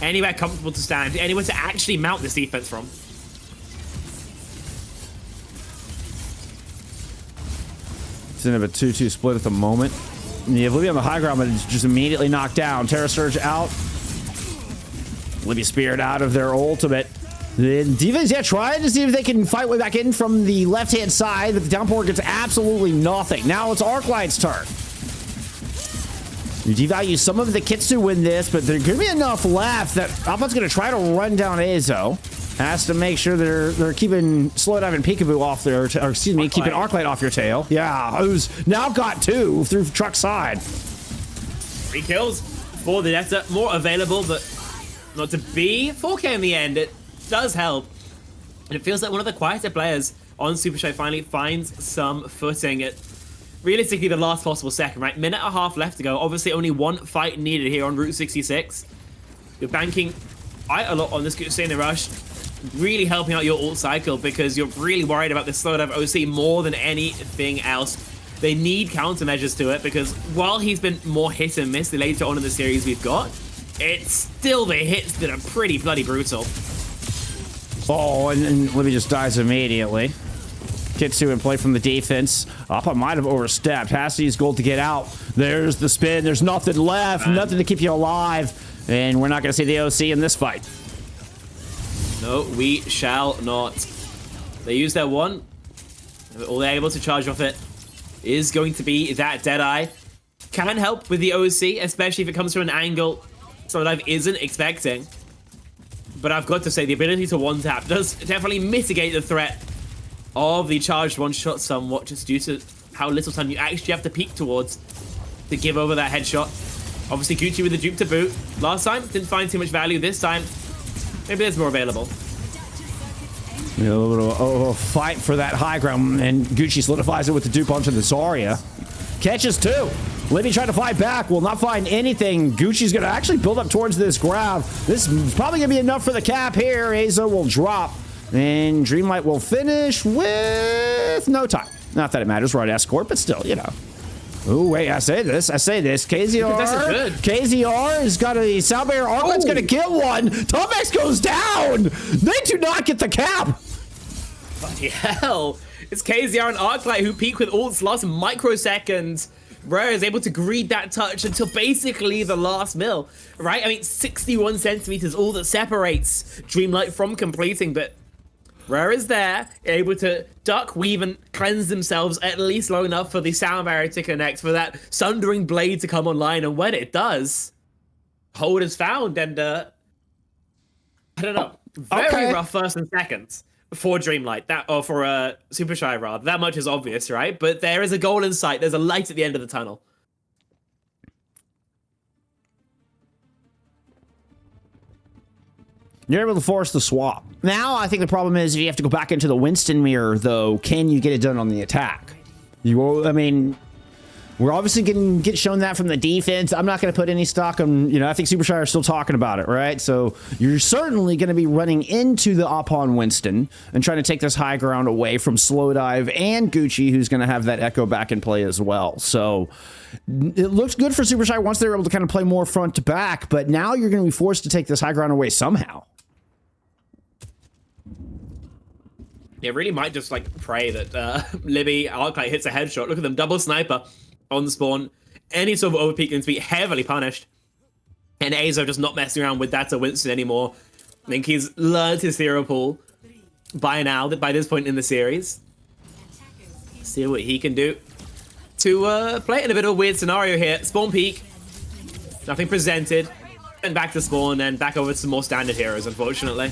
anywhere comfortable to stand, anywhere to actually mount this defense from. It's in a 2-2 split at the moment. Yeah, Libby on the high ground, but it's just immediately knocked down. Terra Surge out. Libby speared out of their ultimate. The defense, trying to see if they can fight way back in from the left-hand side, but the downpour gets absolutely nothing. Now it's Arclite's turn. You devalue some of the kits to win this, but there's going to be enough left that Alpha's going to try to run down Ayzo. Has to make sure they're keeping slowdive and peekaboo off their, or excuse me, keeping Arclite off your tail. Yeah, who's now got 2 through truck side. 3 kills for the Netta, more available, but not to be. 4K in the end, it does help. And it feels like one of the quieter players on Supershy finally finds some footing at realistically the last possible second, right? Minute and a half left to go. Obviously only 1 fight needed here on Route 66. You're banking quite a lot on this Gusane Rush, really helping out your ult cycle because you're really worried about this slowdive OC more than anything else. They need countermeasures to it because while he's been more hit and miss the later on in the series we've got, it's still the hits that are pretty bloody brutal. Oh, and Libby just dies immediately. Kitsu in play from the defense. Appa might have overstepped. Has to use gold to get out. There's the spin. There's nothing left. Nothing to keep you alive. And we're not going to see the OC in this fight. No, we shall not. They use their one. All they're able to charge off it is going to be that Deadeye. Can help with the OC, especially if it comes from an angle Slowdive isn't expecting. But I've got to say, the ability to one-tap does definitely mitigate the threat of the charged one-shot somewhat, just due to how little time you actually have to peek towards to give over that headshot. Obviously, Gucci with the dupe to boot. Last time, didn't find too much value. This time, maybe there's more available. A little fight for that high ground, and Gucci solidifies it with the dupe onto the Zarya. Catches two. Libby tried to fight back, will not find anything. Gucci's going to actually build up towards this grab. This is probably going to be enough for the cap here. Ayzo will drop, and Dreamlight will finish with no time. Not that it matters, right escort, but still, you know. Oh, wait, I say this. KZR has got a sound barrier. Arclite's going to get one. Tommex goes down. They do not get the cap. Bloody hell. It's KZR and Arclite who peak with ults last microseconds. Rare is able to greed that touch until basically the last mill, right? I mean, 61 centimeters, all that separates Dreamlight from completing, but Rare is there, able to duck, weave, and cleanse themselves at least long enough for the sound barrier to connect, for that Sundering Blade to come online, and when it does, hold is found, and I don't know, very rough first and seconds for Dreamlight, or for Supershy rather. That much is obvious, right? But there is a goal in sight. There's a light at the end of the tunnel. You're able to force the swap. Now, I think the problem is if you have to go back into the Winston mirror, though, can you get it done on the attack? I mean, we're obviously going to get shown that from the defense. I'm not going to put any stock on, I think Supershy are still talking about it, right? So you're certainly going to be running into the upon Winston and trying to take this high ground away from Slowdive and Gucci, who's going to have that echo back in play as well. So it looks good for Supershy once they're able to kind of play more front to back, but now you're going to be forced to take this high ground away somehow. It really might just like pray that Libby Arclite hits a headshot. Look at them, double sniper on spawn. Any sort of overpeak going to be heavily punished. And Ayzo just not messing around with that to Winston anymore. I think he's learned his hero pool by now, by this point in the series. See what he can do to play it in a bit of a weird scenario here. Spawn peak, nothing presented, and back to spawn, and back over to some more standard heroes, unfortunately.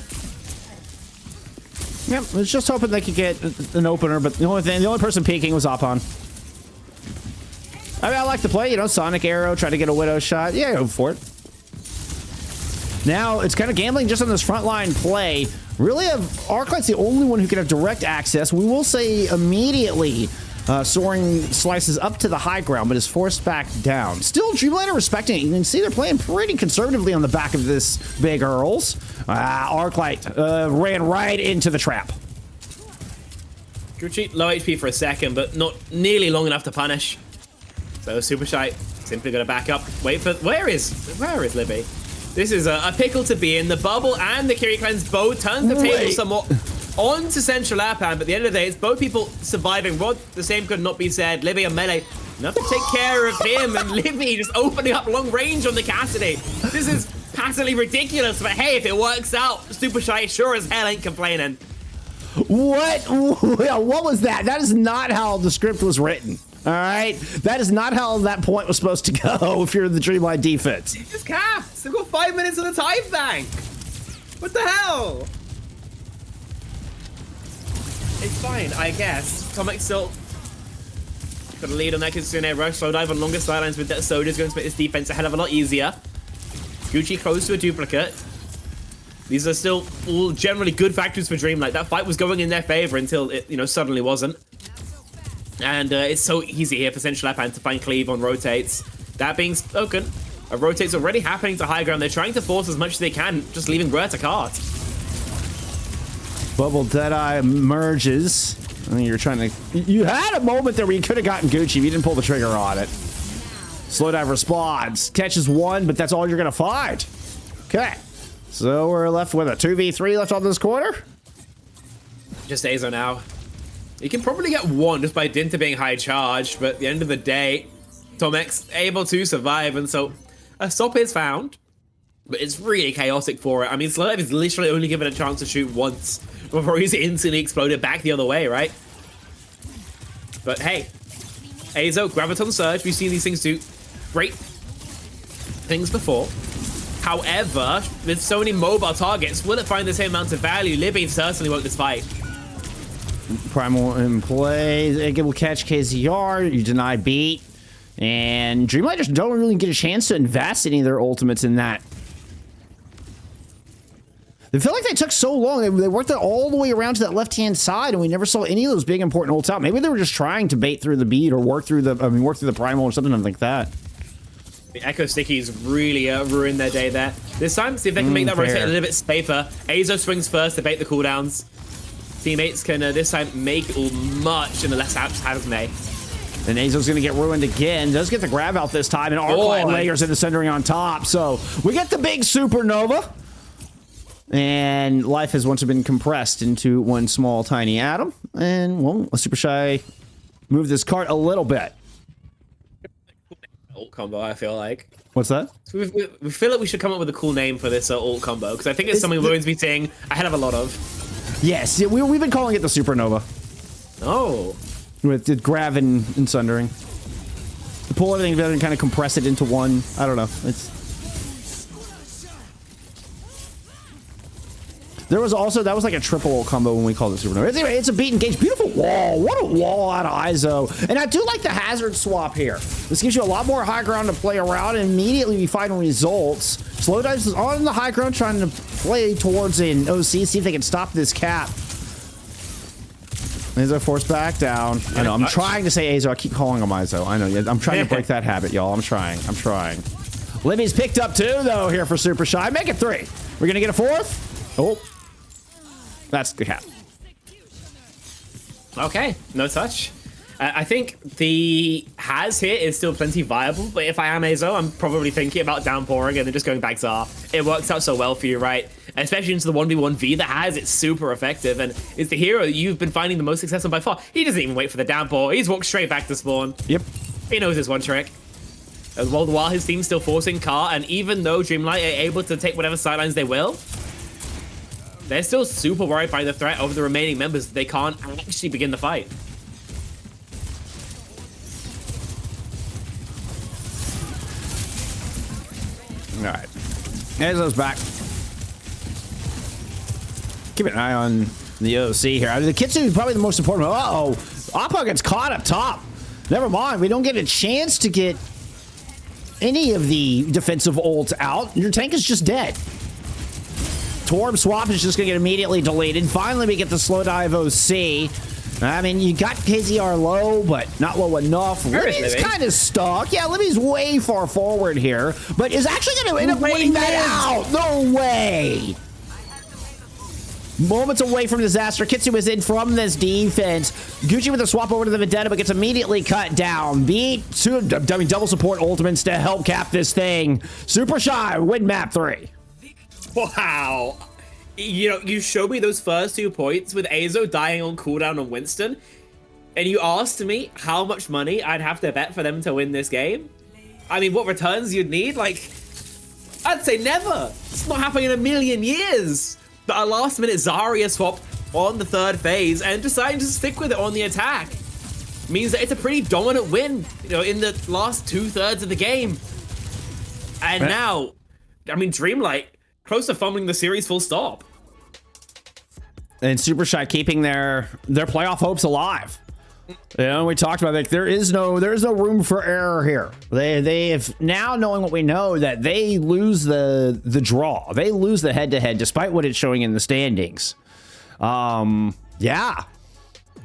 Yep, I was just hoping they could get an opener, but the only person peeking was Opon. I mean, I like to play, Sonic Arrow, try to get a Widow shot. Yeah, go for it. Now, it's kind of gambling just on this frontline play. Really, Arclite's the only one who can have direct access. We will say immediately soaring slices up to the high ground, but is forced back down. Still, Dreamlight are respecting it. You can see they're playing pretty conservatively on the back of this big Earls. Arclite ran right into the trap. Gucci low HP for a second, but not nearly long enough to punish. So Supershy simply gonna back up. Wait for where is Libby? This is a pickle to be in. The bubble and the Kiri cleanse both turn the table somewhat onto Centralapan, but at the end of the day, it's both people surviving. What the same could not be said. Libby and Melee, enough to take care of him, and Libby just opening up long range on the Cassidy. This is patently ridiculous, but hey, if it works out, Supershy sure as hell ain't complaining. What was that? That is not how the script was written. All right, that is not how that point was supposed to go. If you're the Dreamlight defense, just capped. They've got 5 minutes on the time bank. What the hell? It's fine, I guess. TommexX still got a lead on that Kitsune rush. Slowdive on longer sidelines with that Soda is going to make this defense a hell of a lot easier. Gucci close to a duplicate. These are still all generally good factors for Dreamlight. That fight was going in their favor until it, suddenly wasn't. And it's so easy here for Centralapan to find Cleave on rotates. That being spoken, a rotate's already happening to high ground. They're trying to force as much as they can, just leaving Rare to cart. Bubble Deadeye merges. I mean, you had a moment there where you could have gotten Gucci if you didn't pull the trigger on it. Slowdive responds, catches one, but that's all you're gonna find. Okay, so we're left with a 2v3 left on this quarter. Just Ayzo now. You can probably get one just by dint of being high charged, but at the end of the day, TommexX able to survive, and so a stop is found, but it's really chaotic for it. I mean, slowdive is literally only given a chance to shoot once before he's instantly exploded back the other way, right? But hey, Ayzo, Graviton Surge, we've seen these things do great things before. However, with so many mobile targets, will it find the same amount of value? Libby certainly won't this fight. Primal in play. It will catch KZR. You deny beat. And Dreamlight just don't really get a chance to invest any of their ultimates in that. They feel like they took so long. They worked it all the way around to that left-hand side, and we never saw any of those big important ults out. Maybe they were just trying to bait through the beat or work through the primal or something like that. The Echo Stickies really ruined their day there. This time, see if they can make that rotate a little bit safer. Ayzo swings first to bait the cooldowns. Teammates can this time make it all much in the less out of May. And Ayzo's going to get ruined again. Does get the grab out this time, and Arclite layers into centering on top. So we get the big supernova. And life has once been compressed into one small, tiny atom. And, well, a Supershy move this cart a little bit. Ult combo, I feel like. What's that? So we feel like we should come up with a cool name for this ult combo, because I think it's something we're going to be seeing ahead of a lot of. Yes, we've been calling it the supernova. Oh. With the grav and sundering. To pull everything together and kind of compress it into one. I don't know. That was like a triple combo when we called it supernova. Anyway, it's a beat engage. Beautiful wall. What a wall out of Ayzo. And I do like the hazard swap here. This gives you a lot more high ground to play around, and immediately we find results. Slowdive is on the high ground trying to play towards an OC, see if they can stop this cap. Ayzo forced back down. I know, I'm trying to say Ayzo. I keep calling him Ayzo. I know, I'm trying to break that habit, y'all. I'm trying. Libby's picked up 2, though, here for Supershy. Make it 3. We're going to get a 4th? Oh. That's the cap. Okay, no touch. I think the Has here is still plenty viable, but if I am Ayzo, I'm probably thinking about downpouring and then just going back to R. It works out so well for you, right? Especially into the 1v1v, the Has, it's super effective, and it's the hero you've been finding the most success on by far. He doesn't even wait for the downpour. He's walked straight back to spawn. Yep. He knows his one trick. As well, while his team's still forcing Car, and even though Dreamlight are able to take whatever sidelines they will, they're still super worried by the threat of the remaining members. They can't actually begin the fight. All right. Ayzo's back. Keep an eye on the OC here. I mean, the Kitsu is probably the most important. Uh-oh. Appa gets caught up top. Never mind. We don't get a chance to get any of the defensive ults out. Your tank is just dead. Torb swap is just going to get immediately deleted. Finally, we get the slowdive OC. I mean, you got KZR low, but not low enough. Libby's kind of stuck. Yeah, Libby's way far forward here, but is actually going to end up winning that out. No way. Moments away from disaster. Kitsu is in from this defense. Gucci with a swap over to the Vendetta, but gets immediately cut down. Beat double support ultimates to help cap this thing. Supershy win map 3. Wow. You know, you showed me those first 2 points with Ayzo dying on cooldown on Winston, and you asked me how much money I'd have to bet for them to win this game. I mean, what returns you'd need? Like, I'd say never. It's not happening in a million years. But a last-minute Zarya swap on the 3rd phase and deciding to stick with it on the attack means that it's a pretty dominant win, you know, in the last 2/3 of the game. And now, I mean, Dreamlight close to fumbling the series full stop. And Supershy keeping their playoff hopes alive. You know, we talked about, like, there is no room for error here. They have now, knowing what we know, that they lose the draw. They lose the head-to-head despite what it's showing in the standings. Yeah.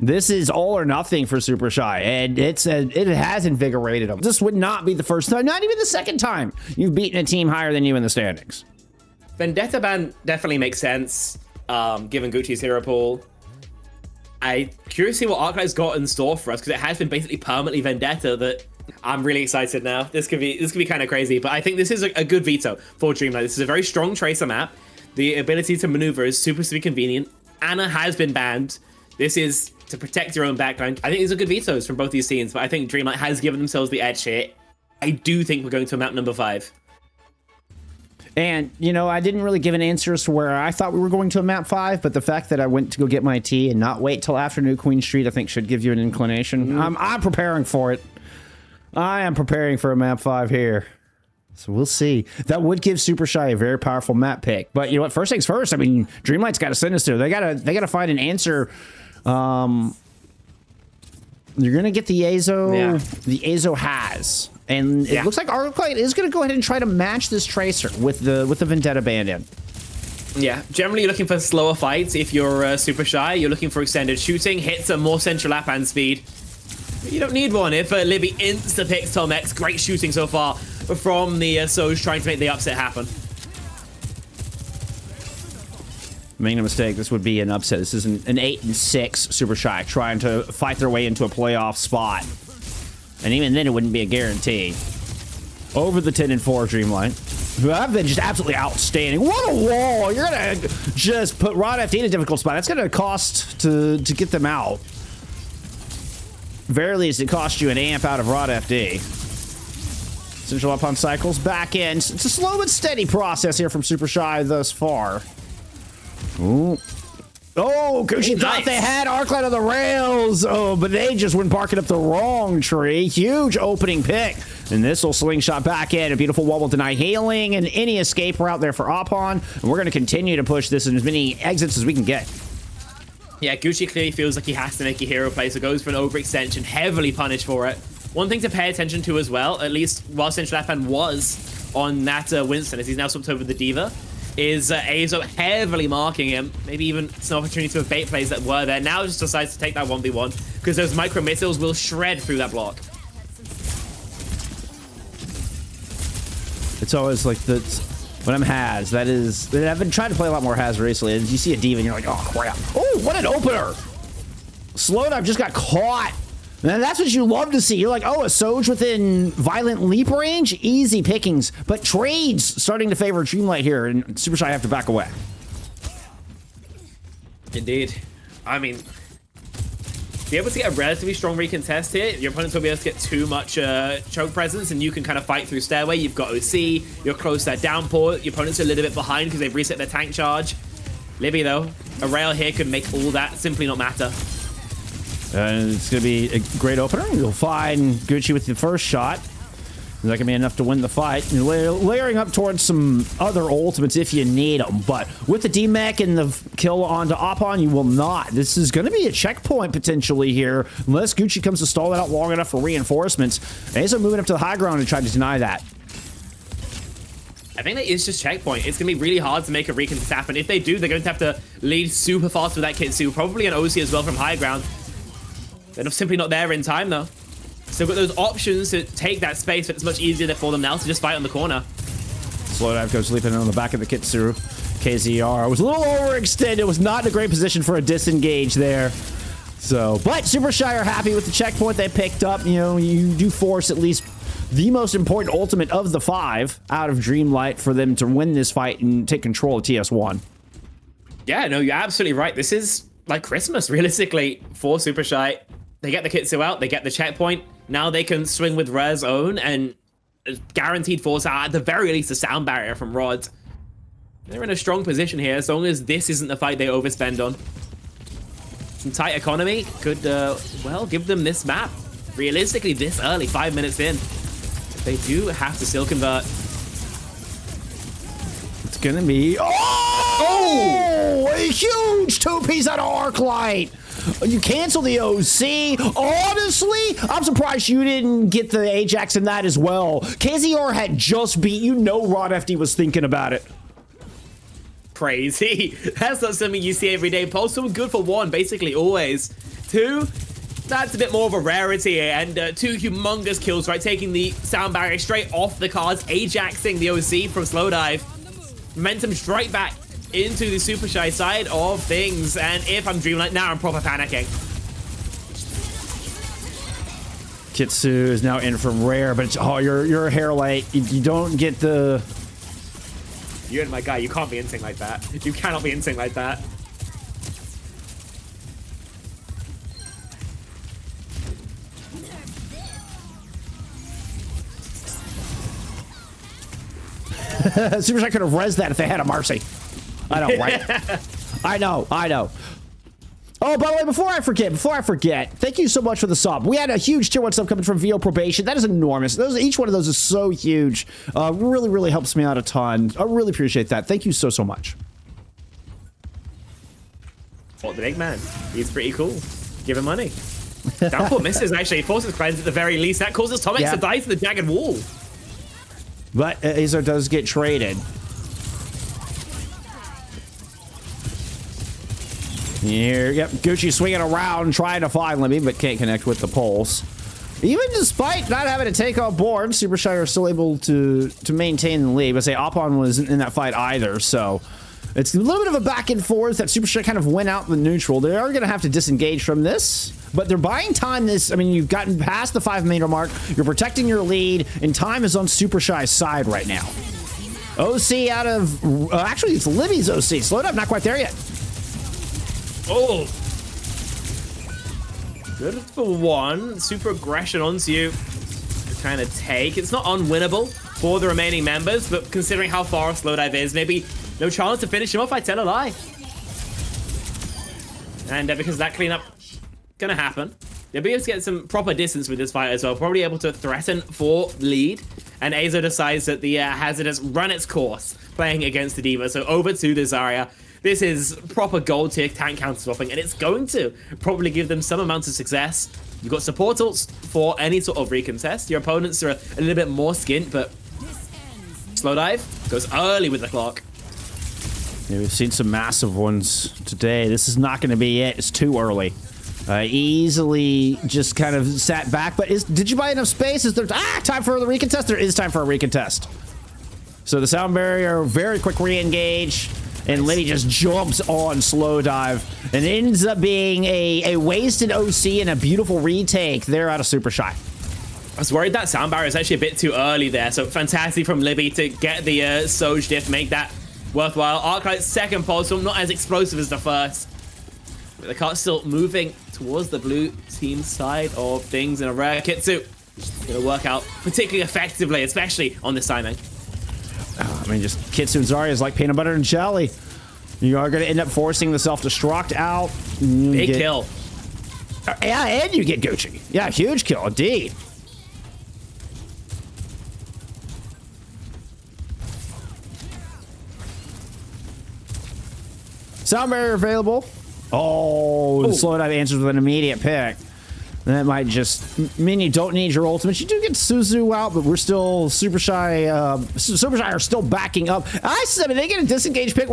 This is all or nothing for Supershy, and it has invigorated them. This would not be the first time, not even the second time you've beaten a team higher than you in the standings. Vendetta ban definitely makes sense, given Gucci's hero pool. I'm curious to see what Arclite's got in store for us, because it has been basically permanently Vendetta that I'm really excited now. This could be kind of crazy, but I think this is a good veto for Dreamlight. This is a very strong tracer map. The ability to maneuver is super convenient. Ana has been banned. This is to protect your own backline. I think these are good vetoes from both these teams, but I think Dreamlight has given themselves the edge here. I do think we're going to map number 5. And, you know, I didn't really give an answer as to where I thought we were going to a map 5, but the fact that I went to go get my tea and not wait till after New Queen Street, I think should give you an inclination. I'm preparing for it. I am preparing for a map 5 here. So we'll see. That would give Supershy a very powerful map pick. But you know what? First things first. I mean, Dreamlight's got to send us there. They gotta find an answer. You're gonna get the Ayzo. Yeah. The Ayzo has. And it looks like Arclite is going to go ahead and try to match this Tracer with the Vendetta band in. Yeah, generally you're looking for slower fights. If you're super shy, you're looking for extended shooting, hits at more Centralapan speed. But you don't need one if Libby insta-picks TommexX. Great shooting so far from the Soj trying to make the upset happen. Make no mistake, this would be an upset. This is an 8-6 Supershy trying to fight their way into a playoff spot. And even then, it wouldn't be a guarantee. Over the 10-4 Dreamlight, who have been just absolutely outstanding. What a wall! You're gonna just put Rodfd in a difficult spot. That's gonna cost to get them out. Very least, it cost you an amp out of Rodfd. Centralapan cycles back in. It's a slow but steady process here from Supershy thus far. Ooh. Oh, Gucci thought they had Arclite on the rails. Oh, but they just went barking up the wrong tree. Huge opening pick. And this will slingshot back in. A beautiful wall will deny healing and any escape route there for Opon. And we're going to continue to push this in as many exits as we can get. Yeah, Gucci clearly feels like he has to make a hero play, so goes for an overextension, heavily punished for it. One thing to pay attention to as well, at least while Centralapan was on that Winston, as he's now swapped over the Diva, is Ayzo heavily marking him. Maybe even it's an opportunity to bait plays that were there. Now just decides to take that 1v1 because those micro missiles will shred through that block. It's always like the when I'm Haz, that is. I've been trying to play a lot more Haz recently. And you see a Diva and you're like, oh crap! Oh, what an opener! Slowdive just got caught. And that's what you love to see. You're like, oh, a Soj within violent leap range? Easy pickings. But trades starting to favor Dreamlight here, and Supershy have to back away. Indeed. I mean, be able to get a relatively strong recontest here, your opponents will be able to get too much choke presence, and you can kind of fight through Stairway. You've got OC, you're close to that downpour. Your opponents are a little bit behind because they've reset their tank charge. Libby, though, a rail here could make all that simply not matter. It's going to be a great opener. You'll find Gucci with the first shot. That can be enough to win the fight. You're layering up towards some other ultimates if you need them. But with the D-Mech and the kill onto Opon, you will not. This is going to be a checkpoint potentially here. Unless Gucci comes to stall that out long enough for reinforcements. Ayzo moving up to the high ground and trying to deny that. I think that is just checkpoint. It's going to be really hard to make a recontest happen. If they do, they're going to have to lead super fast with that Kitsu. Probably an OC as well from high ground. They're simply not there in time, though. Still got those options to take that space, but it's much easier for them now to just fight on the corner. Slowdive goes leaping on the back of the Kitsu. KZR was a little overextended. Was not in a great position for a disengage there. So, but Supershy are happy with the checkpoint they picked up. You know, you do force at least the most important ultimate of the 5 out of Dreamlight for them to win this fight and take control of TS1. Yeah, no, you're absolutely right. This is like Christmas, realistically, for Supershy. They get the Kitsu out, they get the checkpoint. Now they can swing with Rare's own and guaranteed force out, at the very least, a sound barrier from Rod. They're in a strong position here, as long as this isn't the fight they overspend on. Some tight economy could, well, give them this map. Realistically, this early, 5 minutes in. They do have to still convert. It's gonna be... Oh! A huge 2-piece out of Arclite! You cancel the OC. Honestly, I'm surprised you didn't get the Ajax in that as well. KZR had just beat. You know Rodfd was thinking about it. Crazy. That's not something you see every day. Pulse so good for 1, basically always. 2, that's a bit more of a rarity. And 2 humongous kills, right? Taking the sound barrier straight off the cards. Ajaxing the OC from Slowdive. Momentum straight back into the Supershy side of things, and if I'm Dreamlight now, I'm proper panicking. Kitsu is now in from rare, but it's, oh, you're a hair light. You don't get the... You're my guy. You can't be insane like that. You cannot be insane like that. Supershy could have rezzed that if they had a Marcy. I know, right? I know. Oh, by the way, before I forget, thank you so much for the sub. We had a huge tier 1 sub coming from VO Probation. That is enormous. Each one of those is so huge. Really, really helps me out a ton. I really appreciate that. Thank you so, so much. Oh, the big man. He's pretty cool. Give him money. Downfall misses, actually. Forces climbs at the very least. That causes TommexX to die to the jagged wall. But Ayzo does get traded. Here, yep, Gucci swinging around, trying to find Libby, but can't connect with the pulse. Even despite not having to take on board, Supershy are still able to maintain the lead. But say Opon wasn't in that fight either, so it's a little bit of a back and forth that Supershy kind of went out the neutral. They are going to have to disengage from this, but they're buying time. I mean, you've gotten past the 5-meter mark, you're protecting your lead, and time is on Supershy's side right now. OC out of, actually, it's Libby's OC. Slowdive, not quite there yet. Oh! Good for one. Super aggression onto you to kind of take. It's not unwinnable for the remaining members, but considering how far Slowdive is, maybe no chance to finish him off. I tell a lie. And because of that cleanup gonna happen, they'll be able to get some proper distance with this fight as well. Probably able to threaten for lead. And Ayzo decides that the hazard has run its course playing against the D.Va. So over to the Zarya. This is proper gold tier tank counter swapping, and it's going to probably give them some amount of success. You've got support ults for any sort of recontest. Your opponents are a little bit more skint, but Slowdive goes early with the clock. Yeah, we've seen some massive ones today. This is not going to be it. It's too early. Easily just kind of sat back, but did you buy enough space? Is there time for the recontest? There is time for a recontest. So the sound barrier, very quick re-engage. And Liddy just jumps on Slowdive and it ends up being a wasted OC and a beautiful retake there out of Supershy. I was worried that sound barrier is actually a bit too early there, so fantastic from Libby to get the Soj diff, make that worthwhile. Arclite's second pulse, not as explosive as the first. But the cart's still moving towards the blue team side of things in a rare Kitsu. Gonna work out particularly effectively, especially on this timing. I mean, just Kitsu and Zarya is like peanut butter and jelly. You are going to end up forcing the self-destruct out. Big kill. Yeah, and you get Gucci. Yeah, huge kill, indeed. Sound barrier available. Oh, Slowdive answers with an immediate pick. That might just mean you don't need your ultimate. You do get Suzu out, but we're still Supershy. Supershy are still backing up. I mean, they get a disengaged pick.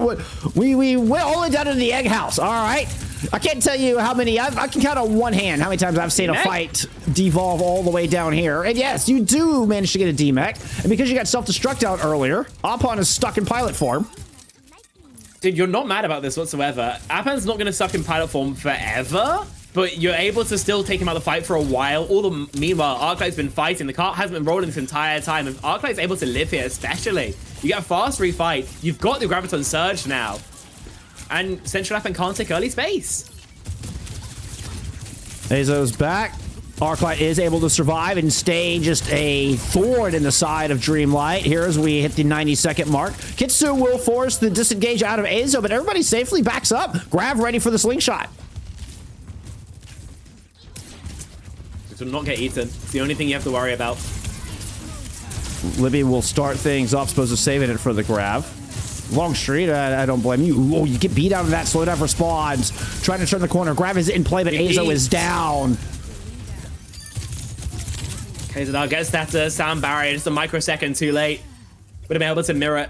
We went all the way down to the egg house. All right. I can't tell you how many. I can count on one hand how many times I've seen a fight devolve all the way down here. And yes, you do manage to get a DMEC. And because you got self-destruct out earlier, Opon is stuck in pilot form. Dude, you're not mad about this whatsoever. Apan's not going to suck in pilot form forever. But you're able to still take him out of the fight for a while. Meanwhile, Arclite's been fighting. The cart hasn't been rolling this entire time. If Arclite's able to live here, especially, you get a fast refight. You've got the Graviton Surge now. And Centralapan can't take early space. Ayzo's back. Arclite is able to survive and stay just a thorn in the side of Dreamlight. Here as we hit the 90-second mark. Kitsu will force the disengage out of Ayzo, but everybody safely backs up. Grav ready for the slingshot. To not get eaten. It's the only thing you have to worry about. Libby will start things off, supposed to saving it for the grab. Long street, I don't blame you. Oh, you get beat out of that. Slowdive responds. Trying to turn the corner. Grab is in play, but Ayzo is down. Ayzo gets that sound barrier just a microsecond too late. Would have been able to mirror it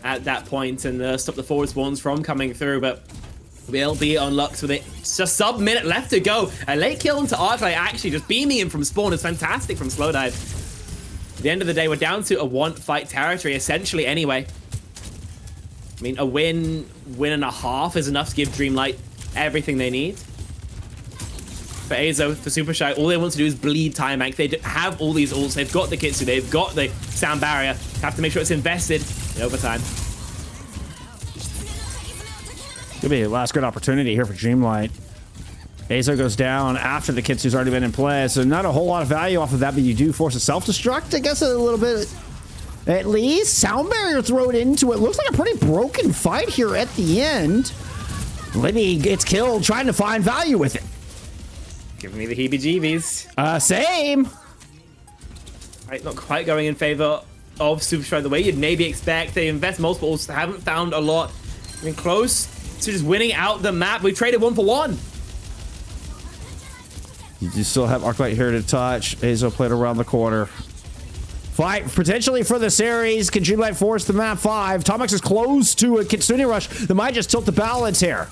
at that point and stop the forward spawns from coming through, but will be unlocked with it. Just a sub-minute left to go. A late kill into Arclite, actually just beaming him from spawn is fantastic from Slowdive. At the end of the day, we're down to a one-fight territory, essentially, anyway. I mean, a win and a half is enough to give Dreamlight everything they need. For Ayzo, for Supershy, all they want to do is bleed Timex. They have all these ults. They've got the Kitsu. They've got the sound barrier. Have to make sure it's invested in overtime. Could be a last good opportunity here for Dreamlight. Ayzo goes down after the Kitsu's already been in play, so not a whole lot of value off of that, but you do force a self-destruct, I guess, a little bit. At least sound barrier thrown into it. Looks like a pretty broken fight here at the end. Libby gets killed trying to find value with it. Give me the heebie-jeebies. Same. Right, not quite going in favor of Supershy the way you'd maybe expect. They invest multiple ults, haven't found a lot. I mean, close to just winning out the map. We traded 1 for 1. You still have Arclite here to touch. Ayzo played around the corner. Fight potentially for the series. Can Dreamlight force the map 5? TommexX is close to a Kitsune rush that might just tilt the balance here.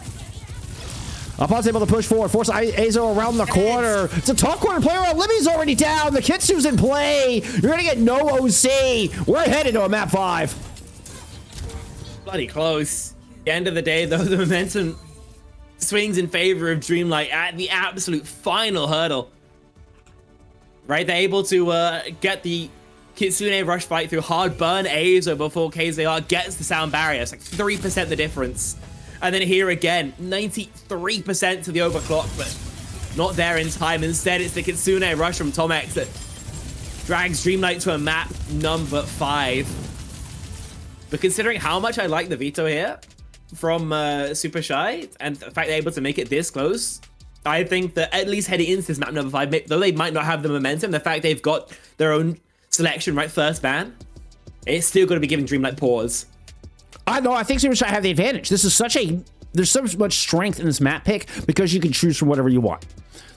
Apon's able to push forward, force Ayzo around the corner. It's a top corner player. Libby's already down. The Kitsu's in play. You're gonna get no OC. We're headed to a map 5. Bloody close. At the end of the day, though, the momentum swings in favor of Dreamlight at the absolute final hurdle. Right, they're able to get the Kitsune rush fight through hard burn Ayzo before KZR gets the sound barrier. It's like 3% the difference. And then here again, 93% to the overclock, but not there in time. Instead, it's the Kitsune rush from TommexX that drags Dreamlight to a map number 5. But considering how much I like the veto here from Supershy, and the fact they're able to make it this close, I think that at least heading into this map number 5, though they might not have the momentum, the fact they've got their own selection, right, first ban, it's still going to be giving Dreamlight pause. I think Supershy have the advantage. This is there's so much strength in this map pick because you can choose from whatever you want.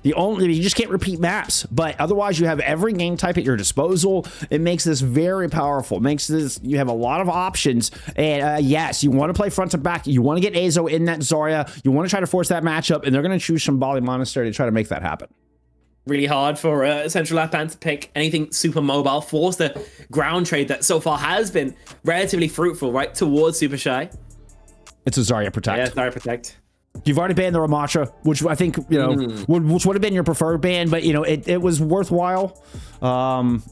You just can't repeat maps, but otherwise you have every game type at your disposal. It makes this very powerful. It makes this, you have a lot of options. And yes, you want to play front to back. You want to get Ayzo in that Zarya. You want to try to force that matchup, and they're going to choose Shambali Monastery to try to make that happen. Really hard for Centralapan to pick anything super mobile, force the ground trade that so far has been relatively fruitful, right, towards Supershy. It's a Zarya Protect. Yeah, Zarya Protect. You've already banned the Ramatra, which I think, you know, which would have been your preferred ban, but, you know, it was worthwhile.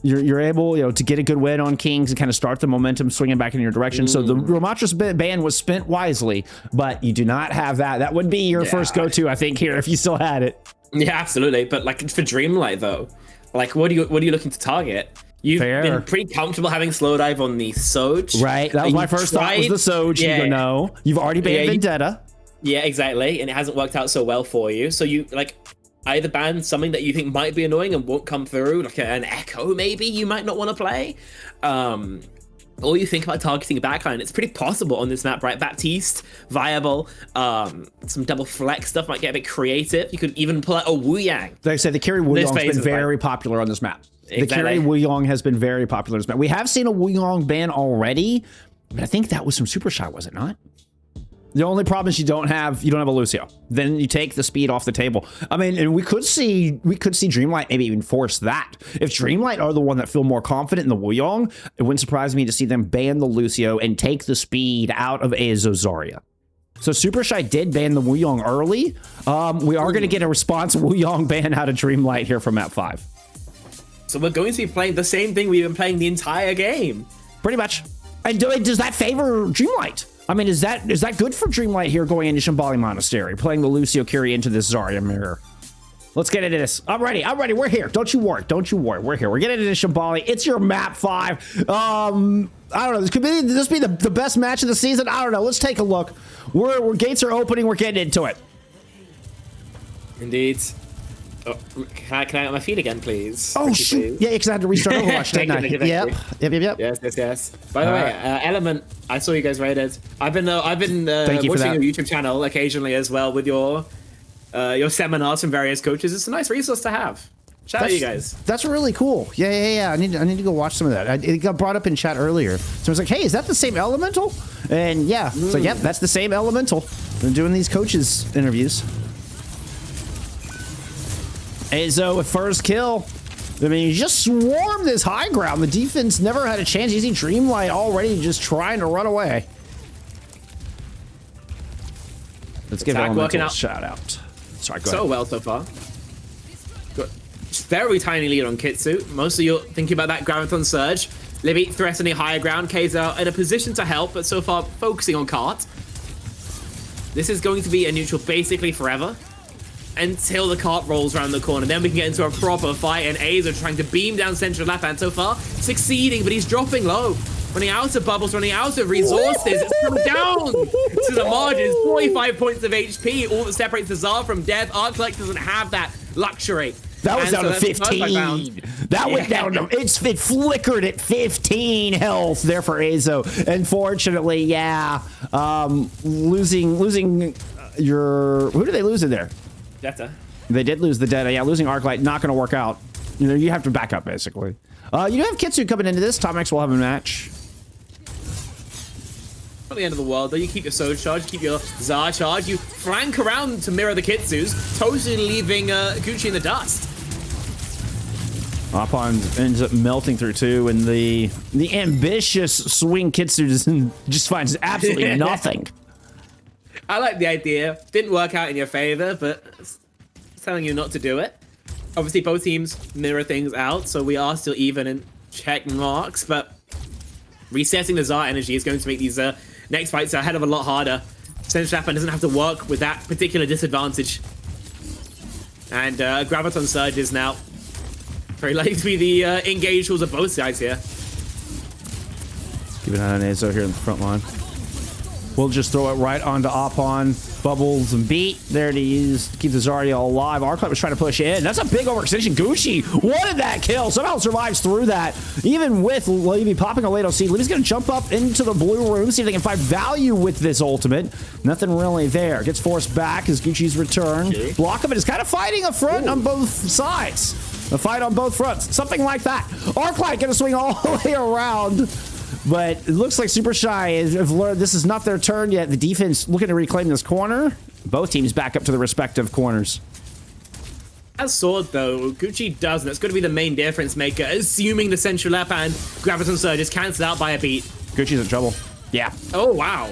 You're able, you know, to get a good win on Kings and kind of start the momentum swinging back in your direction. So the Ramatra's ban was spent wisely, but you do not have that. That would be your first go-to, I think, here, if you still had it. Yeah, absolutely. But like for Dreamlight though, like what are you looking to target? You've been pretty comfortable having slowdive on the Soj. Right. That was my first thought, was the Soj. Yeah. You go, no. You've already banned Vendetta. Yeah, exactly. And it hasn't worked out so well for you. So you like either ban something that you think might be annoying and won't come through, like an Echo maybe you might not want to play. Or you think about targeting a backline. It's pretty possible on this map, right? Baptiste, viable. Some double flex stuff might get a bit creative. You could even pull out a Wu Yang. Like I said, the carry Wu Yong's been very popular on this map. Exactly. The carry Wu Yong has been very popular on this map. We have seen a Wu Yong ban already, but I think that was from Supershy, was it not? The only problem is you don't have a Lucio. Then you take the speed off the table. I mean, and we could see Dreamlight maybe even force that. If Dreamlight are the one that feel more confident in the Wu Yong, it wouldn't surprise me to see them ban the Lucio and take the speed out of Ayzo Zarya. So Supershy did ban the Wu Yong early. We are going to get a response Wu Yong ban out of Dreamlight here from map 5. So we're going to be playing the same thing we've been playing the entire game. Pretty much. And does that favor Dreamlight? I mean, is that good for Dreamlight here going into Shambali Monastery, playing the Lucio carry into this Zarya mirror? Let's get into this. I'm ready. We're here. Don't you worry. We're here. We're getting into Shambali. It's your map 5. I don't know. This be the best match of the season. I don't know. Let's take a look. Gates are opening. We're getting into it. Indeed. Oh, can I get my feet again, please? Oh, shoot. Please? Yeah, because I had to restart Overwatch, didn't I? Yep. Yes. By the way, Element, I saw you guys rated. I've been watching your YouTube channel occasionally as well with your seminars from various coaches. It's a nice resource to have. Shout out to you guys. That's really cool. Yeah. I need to go watch some of that. It got brought up in chat earlier. So I was like, hey, is that the same Elemental? And yeah, so yep, that's the same Elemental. Been doing these coaches interviews. Ayzo with first kill. I mean, you just swarmed this high ground. The defense never had a chance. You see Dreamlight already just trying to run away. Let's give Elemental a shout out. Sorry, go ahead. So well so far. very tiny lead on Kitsu. Mostly you're thinking about that Graviton Surge. Libby threatening higher ground. Kaiser in a position to help, but so far focusing on Cart. This is going to be a neutral basically forever until the Cart rolls around the corner. Then we can get into a proper fight, and Ayzo trying to beam down Centralapan so far, succeeding, but he's dropping low. Running out of bubbles, running out of resources. It's coming down to the margins. 45 points of HP, all that separates the Tsar from death. Arclite doesn't have that luxury. That was down to 15. That went down to, it flickered at 15 health there for Ayzo. Unfortunately, yeah. Losing your, who did they lose in there? Detta. They did lose the Detta. Yeah, losing Arclite, not going to work out. You know, you have to back up, basically. You do have Kitsu coming into this. TommexX will have a match. Not the end of the world, though. You keep your Soul charge, keep your Tsar charge, you flank around to mirror the Kitsus, totally leaving Gucci in the dust. Apon ends up melting through too, and the ambitious swing Kitsu just finds absolutely nothing. I like the idea. Didn't work out in your favor, but it's telling you not to do it. Obviously, both teams mirror things out, so we are still even in check marks, but resetting the Tsar energy is going to make these next fights a hell of a lot harder. Centralapan doesn't have to work with that particular disadvantage. And Graviton Surge is now very likely to be the engaged tools of both sides here. Keep an eye on Ayzo here in the front line. We'll just throw it right onto Apon. Bubbles and beat. There it is. Keep the Zarya alive. Arclite was trying to push in. That's a big overextension. Gucci wanted that kill. Somehow survives through that. Even with Levy popping a late seed, Levy's going to jump up into the blue room, see if they can find value with this ultimate. Nothing really there. Gets forced back as Gucci's return. Block of it is kind of fighting a front on both sides. A fight on both fronts. Something like that. Arclite going to swing all the way around. But it looks like Supershy have learned this is not their turn yet. The defense looking to reclaim this corner. Both teams back up to the respective corners. As sword, though, Gucci doesn't. That's going to be the main difference maker, assuming the Centralapan Graviton Surge is cancelled out by a beat. Gucci's in trouble. Yeah. Oh, wow.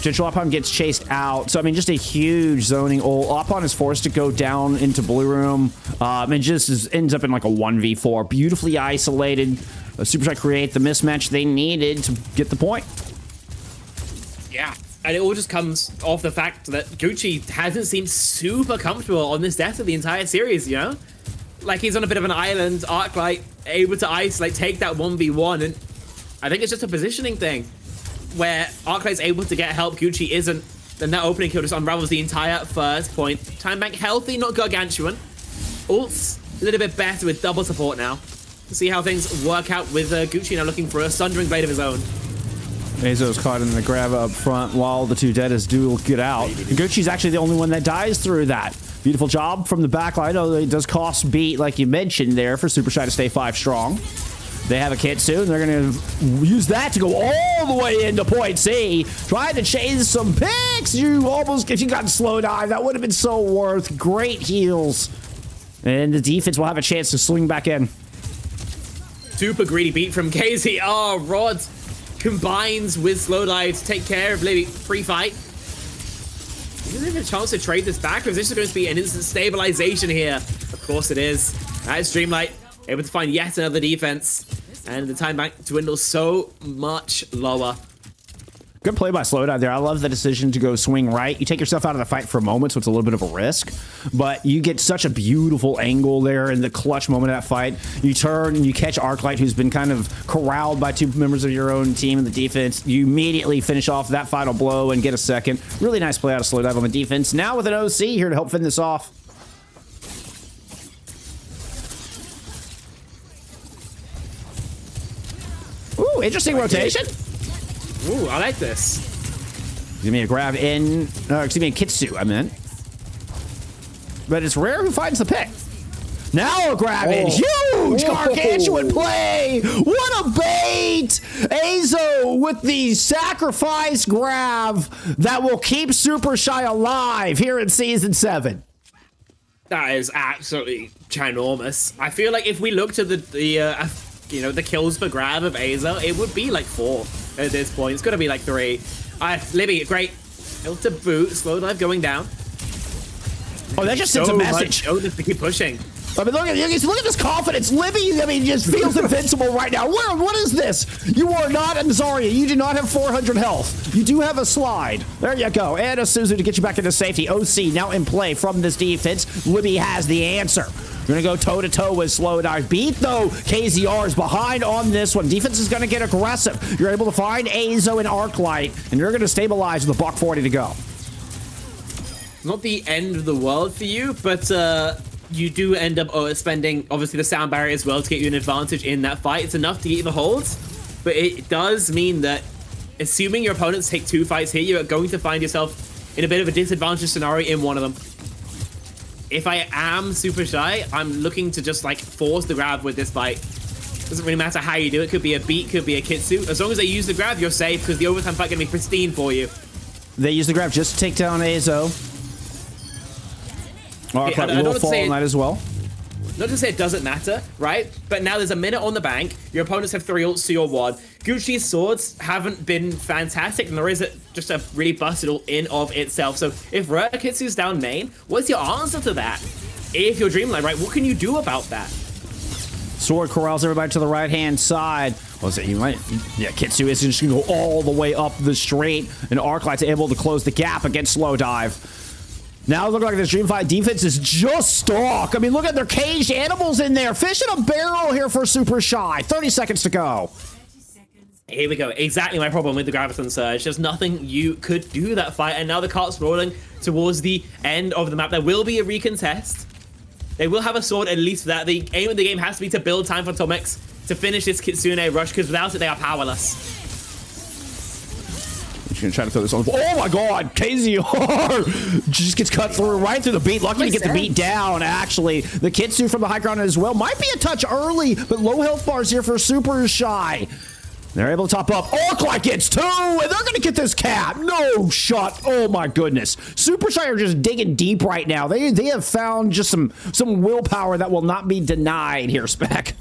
Centralapan gets chased out. So, I mean, just a huge zoning ult. Apon is forced to go down into blue room. And just ends up in like a 1v4. Beautifully isolated. Supershy create the mismatch they needed to get the point. Yeah. And it all just comes off the fact that Gucci hasn't seemed super comfortable on this death of the entire series, you know? Like, he's on a bit of an island, Arclite able to isolate, take that 1v1, and I think it's just a positioning thing. Where Arclite's able to get help, Gucci isn't, then that opening kill just unravels the entire first point. Time bank healthy, not gargantuan. Ult's a little bit better with double support now. See how things work out with Gucci now looking for a Sundering Blade of his own. Ayzo's caught in the grab up front while the two Dettas do get out. And Gucci's actually the only one that dies through that. Beautiful job from the back line. Oh, it does cost beat, like you mentioned there, for Supershy to stay 5 strong. They have a Kitsu, and they're going to use that to go all the way into point C. Trying to chase some picks. You almost, if you got slow dive, that would have been so worth. Great heals. And the defense will have a chance to swing back in. Super greedy beat from KZ. Oh, Rod combines with slowdive to take care of Libby. Free fight. Is there a chance to trade this back, or is this going to be an instant stabilization here? Of course it is. That's Dreamlight able to find yet another defense. And the time bank dwindles so much lower. Good play by Slowdive there. I love the decision to go swing right. You take yourself out of the fight for a moment, so it's a little bit of a risk. But you get such a beautiful angle there in the clutch moment of that fight. You turn and you catch Arclite, who's been kind of corralled by 2 members of your own team in the defense. You immediately finish off that final blow and get a second. Really nice play out of Slowdive on the defense. Now with an OC here to help finish this off. Ooh, interesting rotation. Ooh, I like this. Give me a grab in. Excuse me, a Kitsu, I meant. But it's rare who finds the pick. Now a grab in. Huge gargantuan play. What a bait. Ayzo with the sacrifice grab that will keep Supershy alive here in Season 7. That is absolutely ginormous. I feel like if we looked at the kills per grab of Ayzo, it would be like 4 at this point. It's gonna be like 3. Libby, great. Able to boot. Slowdive going down. Oh, that just sends a message. Oh, just to keep pushing. I mean, look at this confidence. Libby, I mean, just feels invincible right now. What is this? You are not, I'm sorry, you do not have 400 health. You do have a slide. There you go. And a Suzu to get you back into safety. OC now in play from this defense. Libby has the answer. You're going to go toe-to-toe with Slowdive. Beat, though, KZR is behind on this one. Defense is going to get aggressive. You're able to find Ayzo and Arclite, and you're going to stabilize with a $140 to go. Not the end of the world for you, but you do end up spending, obviously, the sound barrier as well to get you an advantage in that fight. It's enough to get you the holds, but it does mean that, assuming your opponents take 2 fights here, you're going to find yourself in a bit of a disadvantaged scenario in one of them. If I am Supershy, I'm looking to just, like, force the grab with this fight. Doesn't really matter how you do it. Could be a beat, could be a Kitsu. As long as they use the grab, you're safe, because the overtime fight can be pristine for you. They use the grab just to take down Ayzo. Arclite will fall on that as well. Not to say it doesn't matter, right? But now there's a minute on the bank. Your opponents have 3 ults to your 1. Gucci's swords haven't been fantastic, and there is just a really busted ult in of itself. So if Kitsu's down main, what's your answer to that? If you're Dreamlight, right, what can you do about that? Sword corrals everybody to the right-hand side. Was it? You might. Yeah, Kitsu is just going to go all the way up the straight, and Arclite's able to close the gap against Slowdive. Now it looks like this Dreamfight defense is just stock. I mean, look at their caged animals in there. Fish in a barrel here for Supershy. 30 seconds to go. Here we go. Exactly my problem with the Graviton Surge. There's nothing you could do that fight. And now the cart's rolling towards the end of the map. There will be a recontest. They will have a sword at least for that. The aim of the game has to be to build time for TommexX to finish this Kitsune rush, because without it, they are powerless. She's gonna try to throw this on the. Oh my god, KZR just gets cut through right through the beat. Lucky to get the beat down, actually. The Kitsu from the high ground as well. Might be a touch early, but low health bars here for Supershy. They're able to top up. Arclite gets 2, and they're gonna get this cap. No shot. Oh my goodness. Supershy are just digging deep right now. They have found just some willpower that will not be denied here, Spec.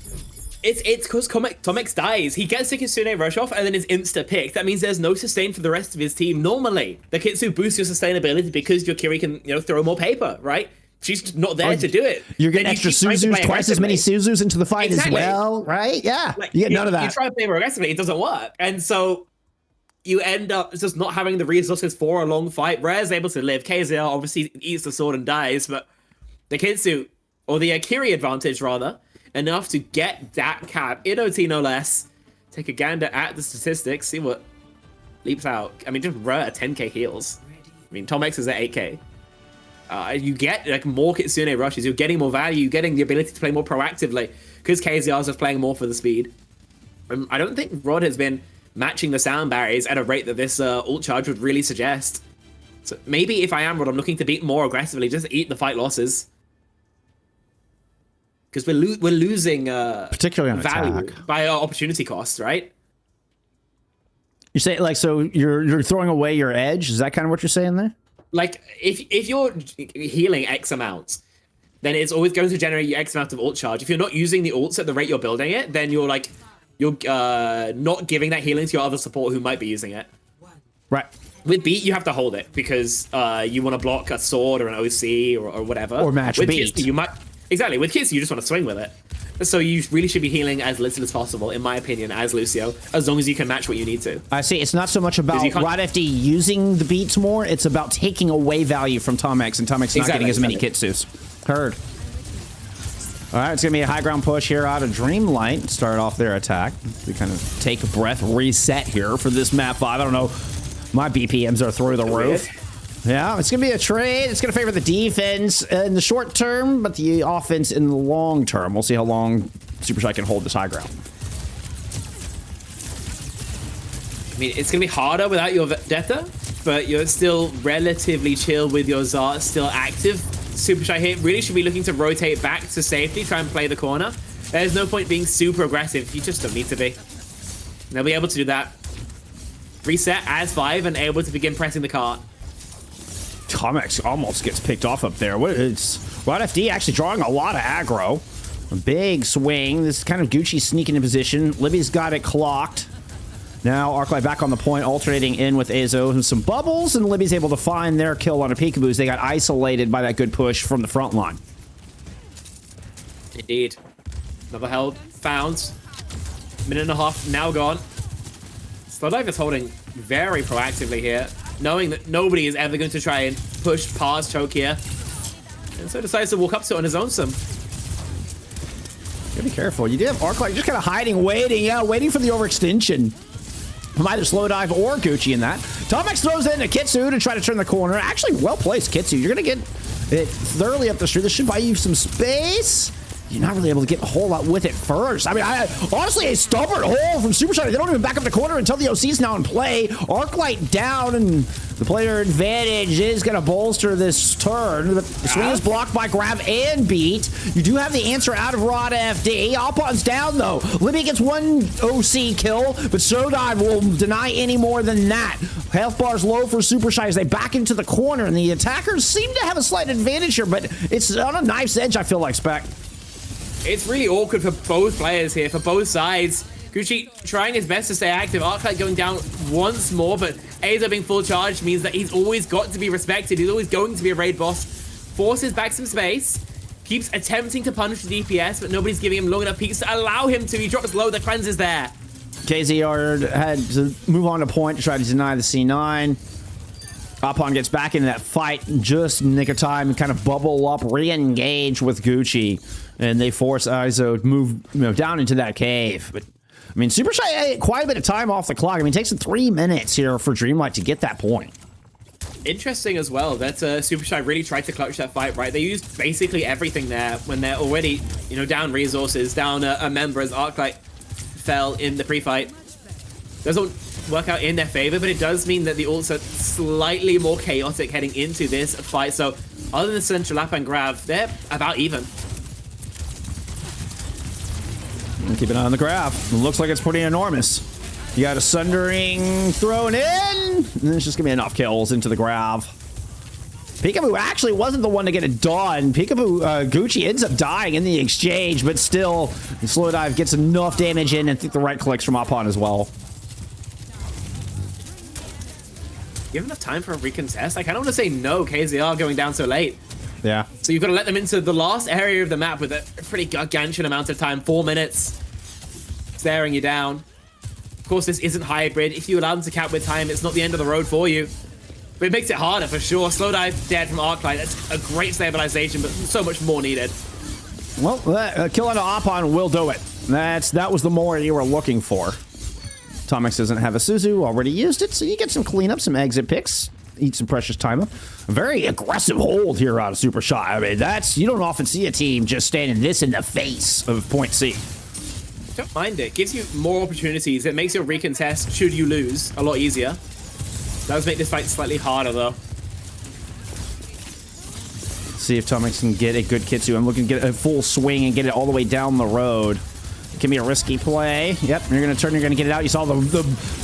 It's because TommexX dies. He gets the Kitsune rush off and then is insta-picked. That means there's no sustain for the rest of his team. Normally, the Kitsu boosts your sustainability because your Kiri can, throw more paper, right? She's not there to do it. You're getting extra Suzus, twice as many Suzus into the fight as well, right? Yeah, you get none of that. You try to play more aggressively, it doesn't work. And so you end up just not having the resources for a long fight. Rare's able to live. KZL obviously eats the sword and dies, but the Kitsu, or the Kiri advantage rather, enough to get that cap in OT no less. Take a gander at the statistics, see what leaps out. I mean, just Rare 10k heals. I mean, TommexX is at 8k. You get like more Kitsune rushes, you're getting more value, you're getting the ability to play more proactively because KZR is just playing more for the speed. I don't think Rod has been matching the sound barriers at a rate that this ult charge would really suggest. So maybe if I am Rod, I'm looking to beat more aggressively, just eat the fight losses. Because we're losing particularly on value attack by our opportunity cost, right? You say like, so you're throwing away your edge? Is that kind of what you're saying there? Like if you're healing X amounts, then it's always going to generate you X amount of ult charge. If you're not using the ults at the rate you're building it, then you're not giving that healing to your other support who might be using it. Right. With beat, you have to hold it because you want to block a sword or an OC or whatever. Or match with beat. Kitsu, you might. Exactly, with Kitsu, you just want to swing with it. So you really should be healing as little as possible, in my opinion, as Lucio, as long as you can match what you need to. I see. It's not so much about Rodfd using the beats more, it's about taking away value from TommexX, and TommexX not getting as many Kitsus. Heard. All right, it's going to be a high ground push here out of Dreamlight. Start off their attack. We kind of take a breath, reset here for this map 5. I don't know. My BPMs are through the roof. Yeah, it's going to be a trade. It's going to favor the defense in the short term, but the offense in the long term. We'll see how long Supershy can hold this high ground. I mean, it's going to be harder without your Vendetta, but you're still relatively chill with your Zart still active. Supershy here really should be looking to rotate back to safety, try and play the corner. There's no point being super aggressive. You just don't need to be. They'll be able to do that. Reset as 5 and able to begin pressing the cart. TommexX almost gets picked off up there. It's Rodfd actually drawing a lot of aggro. A big swing. This is kind of Gucci sneaking in position. Libby's got it clocked. Now Arclite back on the point, alternating in with Ayzo and some bubbles, and Libby's able to find their kill on a peekaboo as they got isolated by that good push from the front line. Indeed. Another held found. Minute and a half now gone. Slowdive is holding very proactively here, knowing that nobody is ever going to try and push past choke here. And so decides to walk up to it on his own some. Gotta be careful. You do have Arclite just kind of hiding, waiting for the overextension from either Slowdive or Gucci in that. TommexX throws in a Kitsu to try to turn the corner. Actually, well-placed Kitsu. You're gonna get it thoroughly up the street. This should buy you some space. You're not really able to get a whole lot with it first. I mean, honestly, a stubborn hole from Supershy. They don't even back up the corner until the OC's now in play. Arclite down, and the player advantage is going to bolster this turn. The swing is blocked by grab and beat. You do have the answer out of Rodfd. Alpon's down, though. Libby gets one OC kill, but slowdive will deny any more than that. Health bar's low for Supershy as they back into the corner, and the attackers seem to have a slight advantage here, but it's on a knife's edge, I feel like, Spec. It's really awkward for both players here, for both sides. Gucci trying his best to stay active. Arclite going down once more, but Ayzo being full charged means that he's always got to be respected. He's always going to be a raid boss. Forces back some space. Keeps attempting to punish the DPS, but nobody's giving him long enough peaks to allow him to. He drops low, the cleanse is there. KZR had to move on to point to try to deny the C9. Alpon gets back into that fight just in nick of time and kind of bubble up, re-engage with Gucci. And they force Ayzo to move down into that cave. But, I mean, Supershy had quite a bit of time off the clock. I mean, it takes 3 minutes here for Dreamlight to get that point. Interesting as well that Supershy really tried to clutch that fight, right? They used basically everything there when they're already, down resources, down a member as Arclite fell in the pre-fight. Doesn't work out in their favor, but it does mean that the ults are slightly more chaotic heading into this fight. So other than Centralapan grab, they're about even. Keep an eye on the graph. It looks like it's pretty enormous. You got a Sundering thrown in, and it's just gonna be enough kills into the grab. Peekaboo actually wasn't the one to get it done. Peekaboo, Gucci ends up dying in the exchange, but still, the slowdive gets enough damage in, and I think the right clicks from Upon as well. You have enough time for a recontest? I kind of want to say no, KZR going down so late. Yeah. So you've got to let them into the last area of the map with a pretty gargantuan amount of time. 4 minutes. Staring you down. Of course, this isn't hybrid. If you allow them to cap with time, it's not the end of the road for you. But it makes it harder for sure. Slowdive dead from Arclite. That's a great stabilization, but so much more needed. Well, kill on Upon will do it. That was the more you were looking for. TommexX doesn't have a Suzu, already used it, so you get some cleanup, some exit picks, eat some precious time up. A very aggressive hold here out of Supershy. I mean, you don't often see a team just standing this in the face of point C. Don't mind it. Gives you more opportunities. It makes your recontest, should you lose, a lot easier. Does make this fight slightly harder, though. See if TommexX can get a good Kitsu. I'm looking to get a full swing and get it all the way down the road. Can be a risky play. Yep, you're going to turn, you're going to get it out. You saw the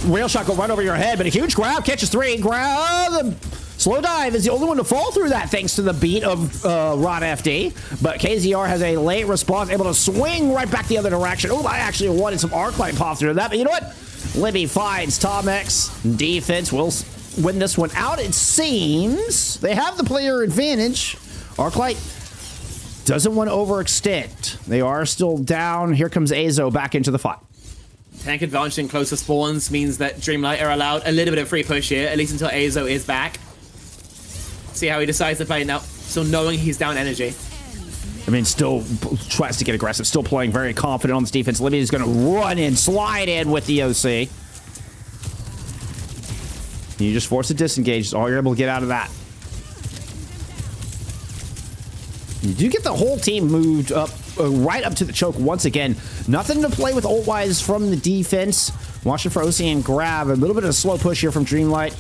rail shot go right over your head, but a huge grab, catches 3. Grab, the slowdive is the only one to fall through that thanks to the beat of Rodfd. But KZR has a late response, able to swing right back the other direction. Oh, I actually wanted some Arclite pop through that, but you know what? Libby finds TommexX. Defense will win this one out, it seems. They have the player advantage. Arclite doesn't want to overextend. They are still down. Here comes Ayzo back into the fight. Tank advantage in closer spawns means that Dreamlight are allowed a little bit of free push here, at least until Ayzo is back. See how he decides to play now. Still knowing he's down energy. I mean, still tries to get aggressive. Still playing very confident on this defense. Libby is going to run in, slide in with the OC. You just force a disengage. That's all you're able to get out of that. You do get the whole team moved up, right up to the choke once again. Nothing to play with ult-wise from the defense. Watching for OC and grab. A little bit of a slow push here from Dreamlight.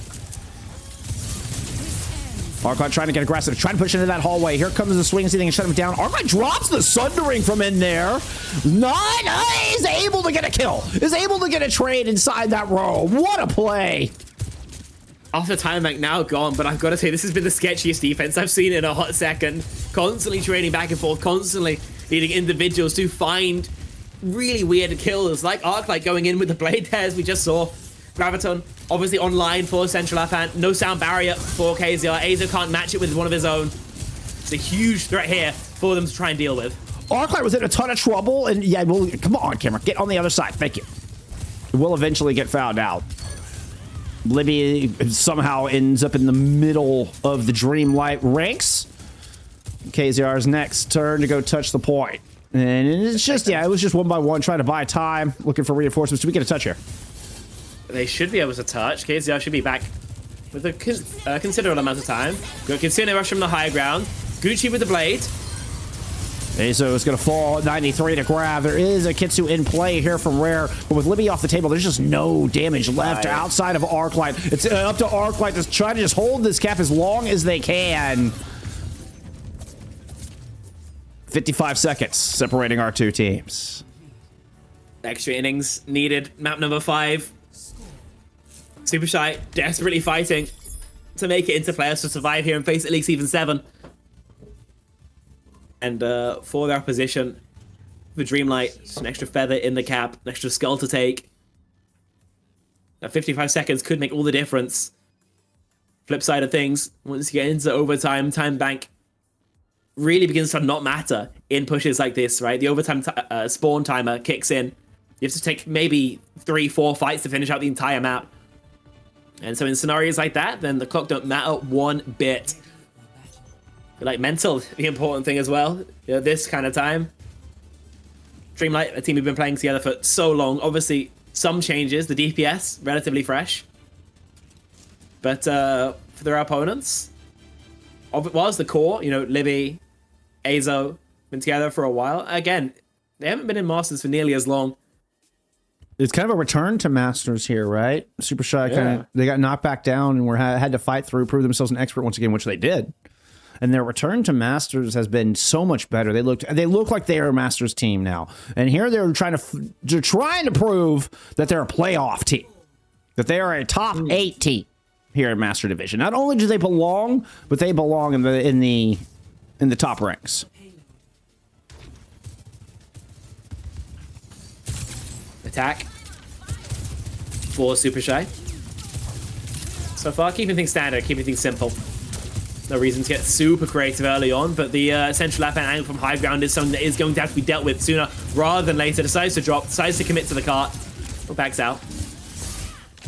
Arclite trying to get aggressive, trying to push into that hallway. Here comes the swing, see if they can shut him down. Arclite drops the Sundering from in there. Is able to get a kill. Is able to get a trade inside that row. What a play. After time bank now gone, but I've got to say, this has been the sketchiest defense I've seen in a hot second. Constantly trading back and forth, constantly needing individuals to find really weird kills, like Arclite going in with the blade there, as we just saw. Graviton, obviously online for Centralapan. No sound barrier for KZR. Ayzo can't match it with one of his own. It's a huge threat here for them to try and deal with. Arclite was in a ton of trouble, and yeah, well, come on, camera, get on the other side. Thank you. It will eventually get found out. Libby somehow ends up in the middle of the Dreamlight ranks. KZR's next turn to go touch the point. And it's just, yeah, it was just one by one, trying to buy time, looking for reinforcements. Do we get a touch here? They should be able to touch. KZR should be back with a considerable amount of time. Got Kitsune rush from the high ground. Gucci with the blade. Ayzo is going to fall at 93 to grab. There is a Kitsu in play here from Rare, but with Libby off the table, there's just no damage left outside of Arclite. It's up to Arclite to try to just hold this cap as long as they can. 55 seconds separating our two teams. Extra innings needed. Map number 5. Supershy desperately fighting to make it into playoffs to survive here and face at least Season 7. And for their opposition, for Dreamlight, just an extra feather in the cap, an extra skull to take. Now 55 seconds could make all the difference. Flip side of things, once you get into overtime, time bank really begins to not matter in pushes like this, right? The overtime spawn timer kicks in. You have to take maybe 3-4 fights to finish out the entire map. And so in scenarios like that, then the clock don't matter one bit. Like mental, the important thing as well. You know, this kind of time. Dreamlight, a team we've been playing together for so long. Obviously, some changes. The DPS, relatively fresh. But for their opponents, was the core, you know, Libby, Ayzo, been together for a while. Again, they haven't been in Masters for nearly as long. It's kind of a return to Masters here, right? Supershy kind of, they got knocked back down and had to fight through, prove themselves an expert once again, which they did. And their return to Masters has been so much better. They look like they are a Masters team now. And here they're trying to prove that they're a playoff team, that they are a top 8 team here in Master Division. Not only do they belong, but they belong in the top ranks. Attack for Supershy. So far, keeping things standard, keeping things simple. No reason to get super creative early on, but the Centralapan angle from high ground is something that is going to have to be dealt with sooner rather than later. Decides to drop, decides to commit to the cart, or backs out.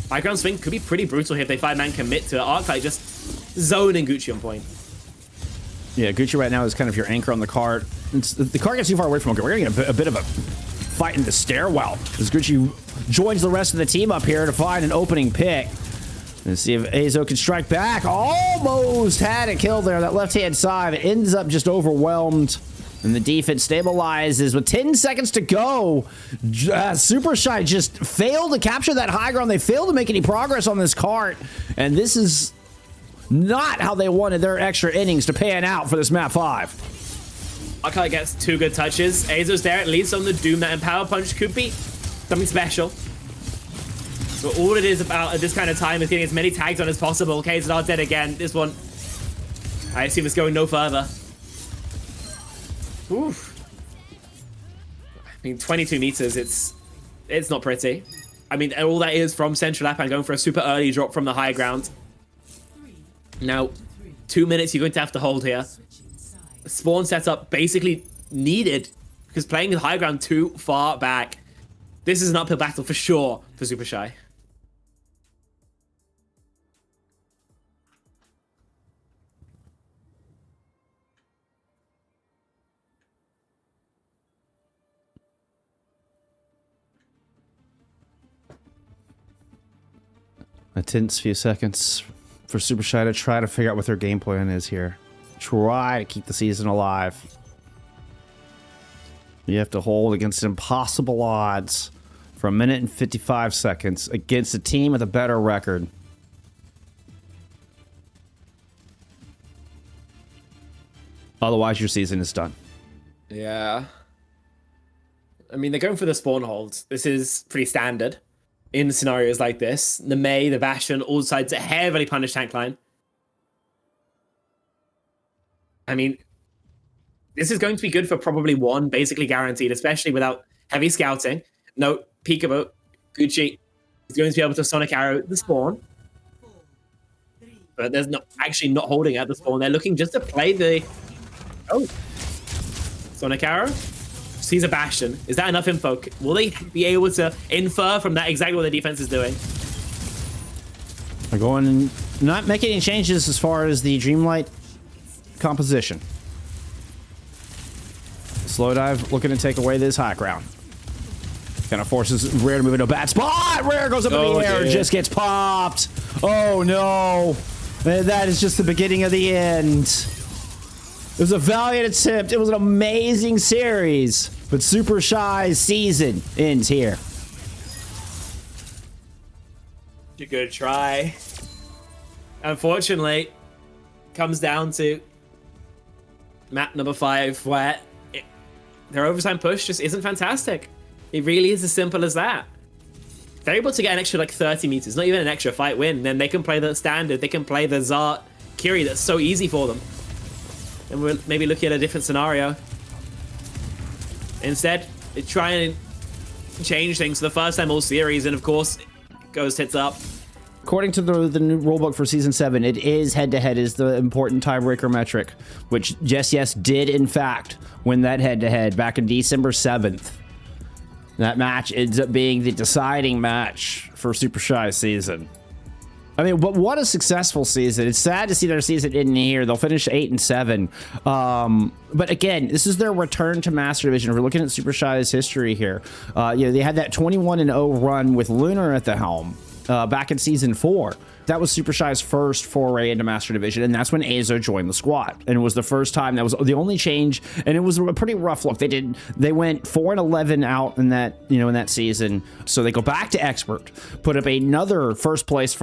High ground swing could be pretty brutal here if they 5-man commit to it. Arclite just zoning Gucci on point. Yeah, Gucci right now is kind of your anchor on the cart. The cart gets too far away from him. We're going to get a bit of a fight in the stairwell as Gucci joins the rest of the team up here to find an opening pick. Let's see if Ayzo can strike back. Almost had a kill there. That left-hand side ends up just overwhelmed. And the defense stabilizes with 10 seconds to go. Supershy just failed to capture that high ground. They failed to make any progress on this cart. And this is not how they wanted their extra innings to pan out for this map 5. Arclite gets 2 good touches. Ayzo's there, at least on the Doom. That Empower Punch could be something special. So all it is about at this kind of time is getting as many tags on as possible. KZR dead again. This one, I assume it's going no further. Oof. I mean, 22 meters, it's not pretty. I mean, all that is from Centralapan going for a super early drop from the high ground. Now, 2 minutes you're going to have to hold here. Spawn setup basically needed because playing the high ground too far back. This is an uphill battle for sure for Supershy. A tense few seconds for Supershy to try to figure out what their game plan is here. Try to keep the season alive. You have to hold against impossible odds for 1 minute and 55 seconds against a team with a better record. Otherwise, your season is done. Yeah. I mean, they're going for the spawn hold. This is pretty standard in scenarios like this. The May, the Bastion, all sides a heavily punished tank line. I mean, this is going to be good for probably 1, basically guaranteed, especially without heavy scouting. No, Peekaboo, Gucci, He's going to be able to Sonic Arrow the spawn. But there's not actually not holding at the spawn. They're looking just to play the... Oh. Sonic Arrow. Sees a Bastion. Is that enough info? Will they be able to infer from that exactly what the defense is doing? They're going and not making any changes as far as the Dreamlight composition. Slowdive looking to take away this high ground. Kind of forces Rare to move into a bad spot. Rare goes up in the air, just gets popped. Oh no. That is just the beginning of the end. It was a valiant attempt. It was an amazing series. But Supershy's season ends here. A good try. Unfortunately, comes down to map number 5, where their overtime push just isn't fantastic. It really is as simple as that. They're able to get an extra like 30 meters, not even an extra fight win, then they can play the standard, they can play the Zart Curie that's so easy for them. And we're maybe looking at a different scenario. Instead, they try and change things for the first time all series, and of course, Ghost hits up. According to the new rulebook for Season 7, it is head-to-head is the important tiebreaker metric, which yes did in fact win that head-to-head back in December 7th. That match ends up being the deciding match for Supershy's season. I mean, but what a successful season. It's sad to see their season ending here. They'll finish 8-7. But again, this is their return to Master Division. If we're looking at Supershy's history here. They had that 21-0 run with Lunar at the helm back in Season 4. That was Supershy's first foray into Master Division, and that's when Ayzo joined the squad. And it was the first time, that was the only change, and it was a pretty rough look. They went 4-11 out in that season. So they go back to Expert, put up another first place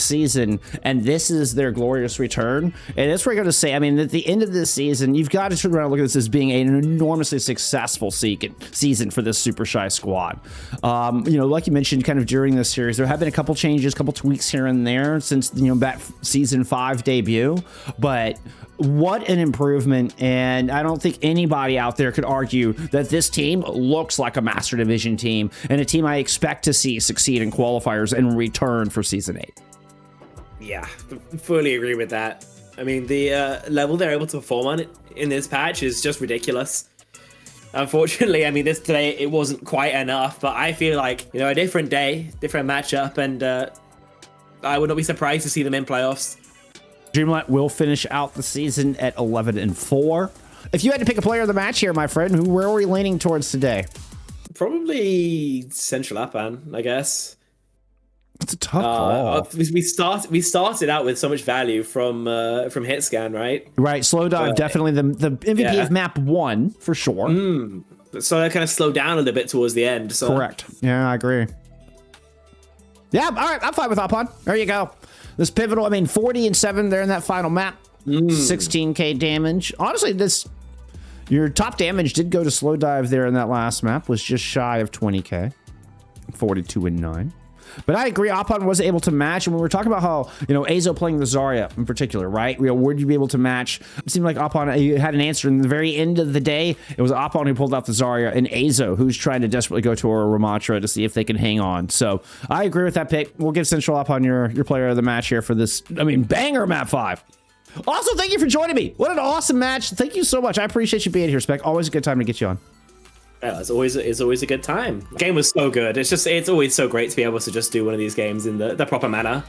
season, and this is their glorious return. And that's what I'm going to say. I mean, at the end of this season, you've got to turn around and look at this as being an enormously successful season for this Supershy squad. Like you mentioned, kind of during this series, there have been a couple changes, couple tweaks here and there since that Season 5 debut, but what an improvement. And I don't think anybody out there could argue that this team looks like a Master Division team, and a team I expect to see succeed in qualifiers and return for Season 8. Yeah, fully agree with that. I mean, the level they're able to perform on in this patch is just ridiculous. Unfortunately, I mean, today it wasn't quite enough, but I feel like, a different day, different matchup, and I would not be surprised to see them in playoffs. Dreamlight will finish out the season at 11-4. If you had to pick a player of the match here, my friend, where are we leaning towards today? Probably Centralapan, I guess. It's a tough call. We started out with so much value from Hitscan, right? Right, Slowdive, definitely the MVP of map 1 for sure. So that kind of slowed down a little bit towards the end. So. Correct. Yeah, I agree. Yeah, all right, I'm fine with Opon. There you go. This pivotal, 40-7 there in that final map. 16k damage. Honestly, your top damage did go to Slowdive there in that last map, was just shy of 20k. 42-9. But I agree, Opon was able to match, and we were talking about how, Ayzo playing the Zarya in particular, right? Would you be able to match? It seemed like Opon had an answer. In the very end of the day, it was Opon who pulled out the Zarya, and Ayzo, who's trying to desperately go to a Ramatra to see if they can hang on. So I agree with that pick. We'll give Central Opon your player of the match here for this, banger map 5. Also, thank you for joining me. What an awesome match. Thank you so much. I appreciate you being here, Spec. Always a good time to get you on. Yeah, it's always a good time. The game was so good. It's always so great to be able to just do one of these games in the proper manner.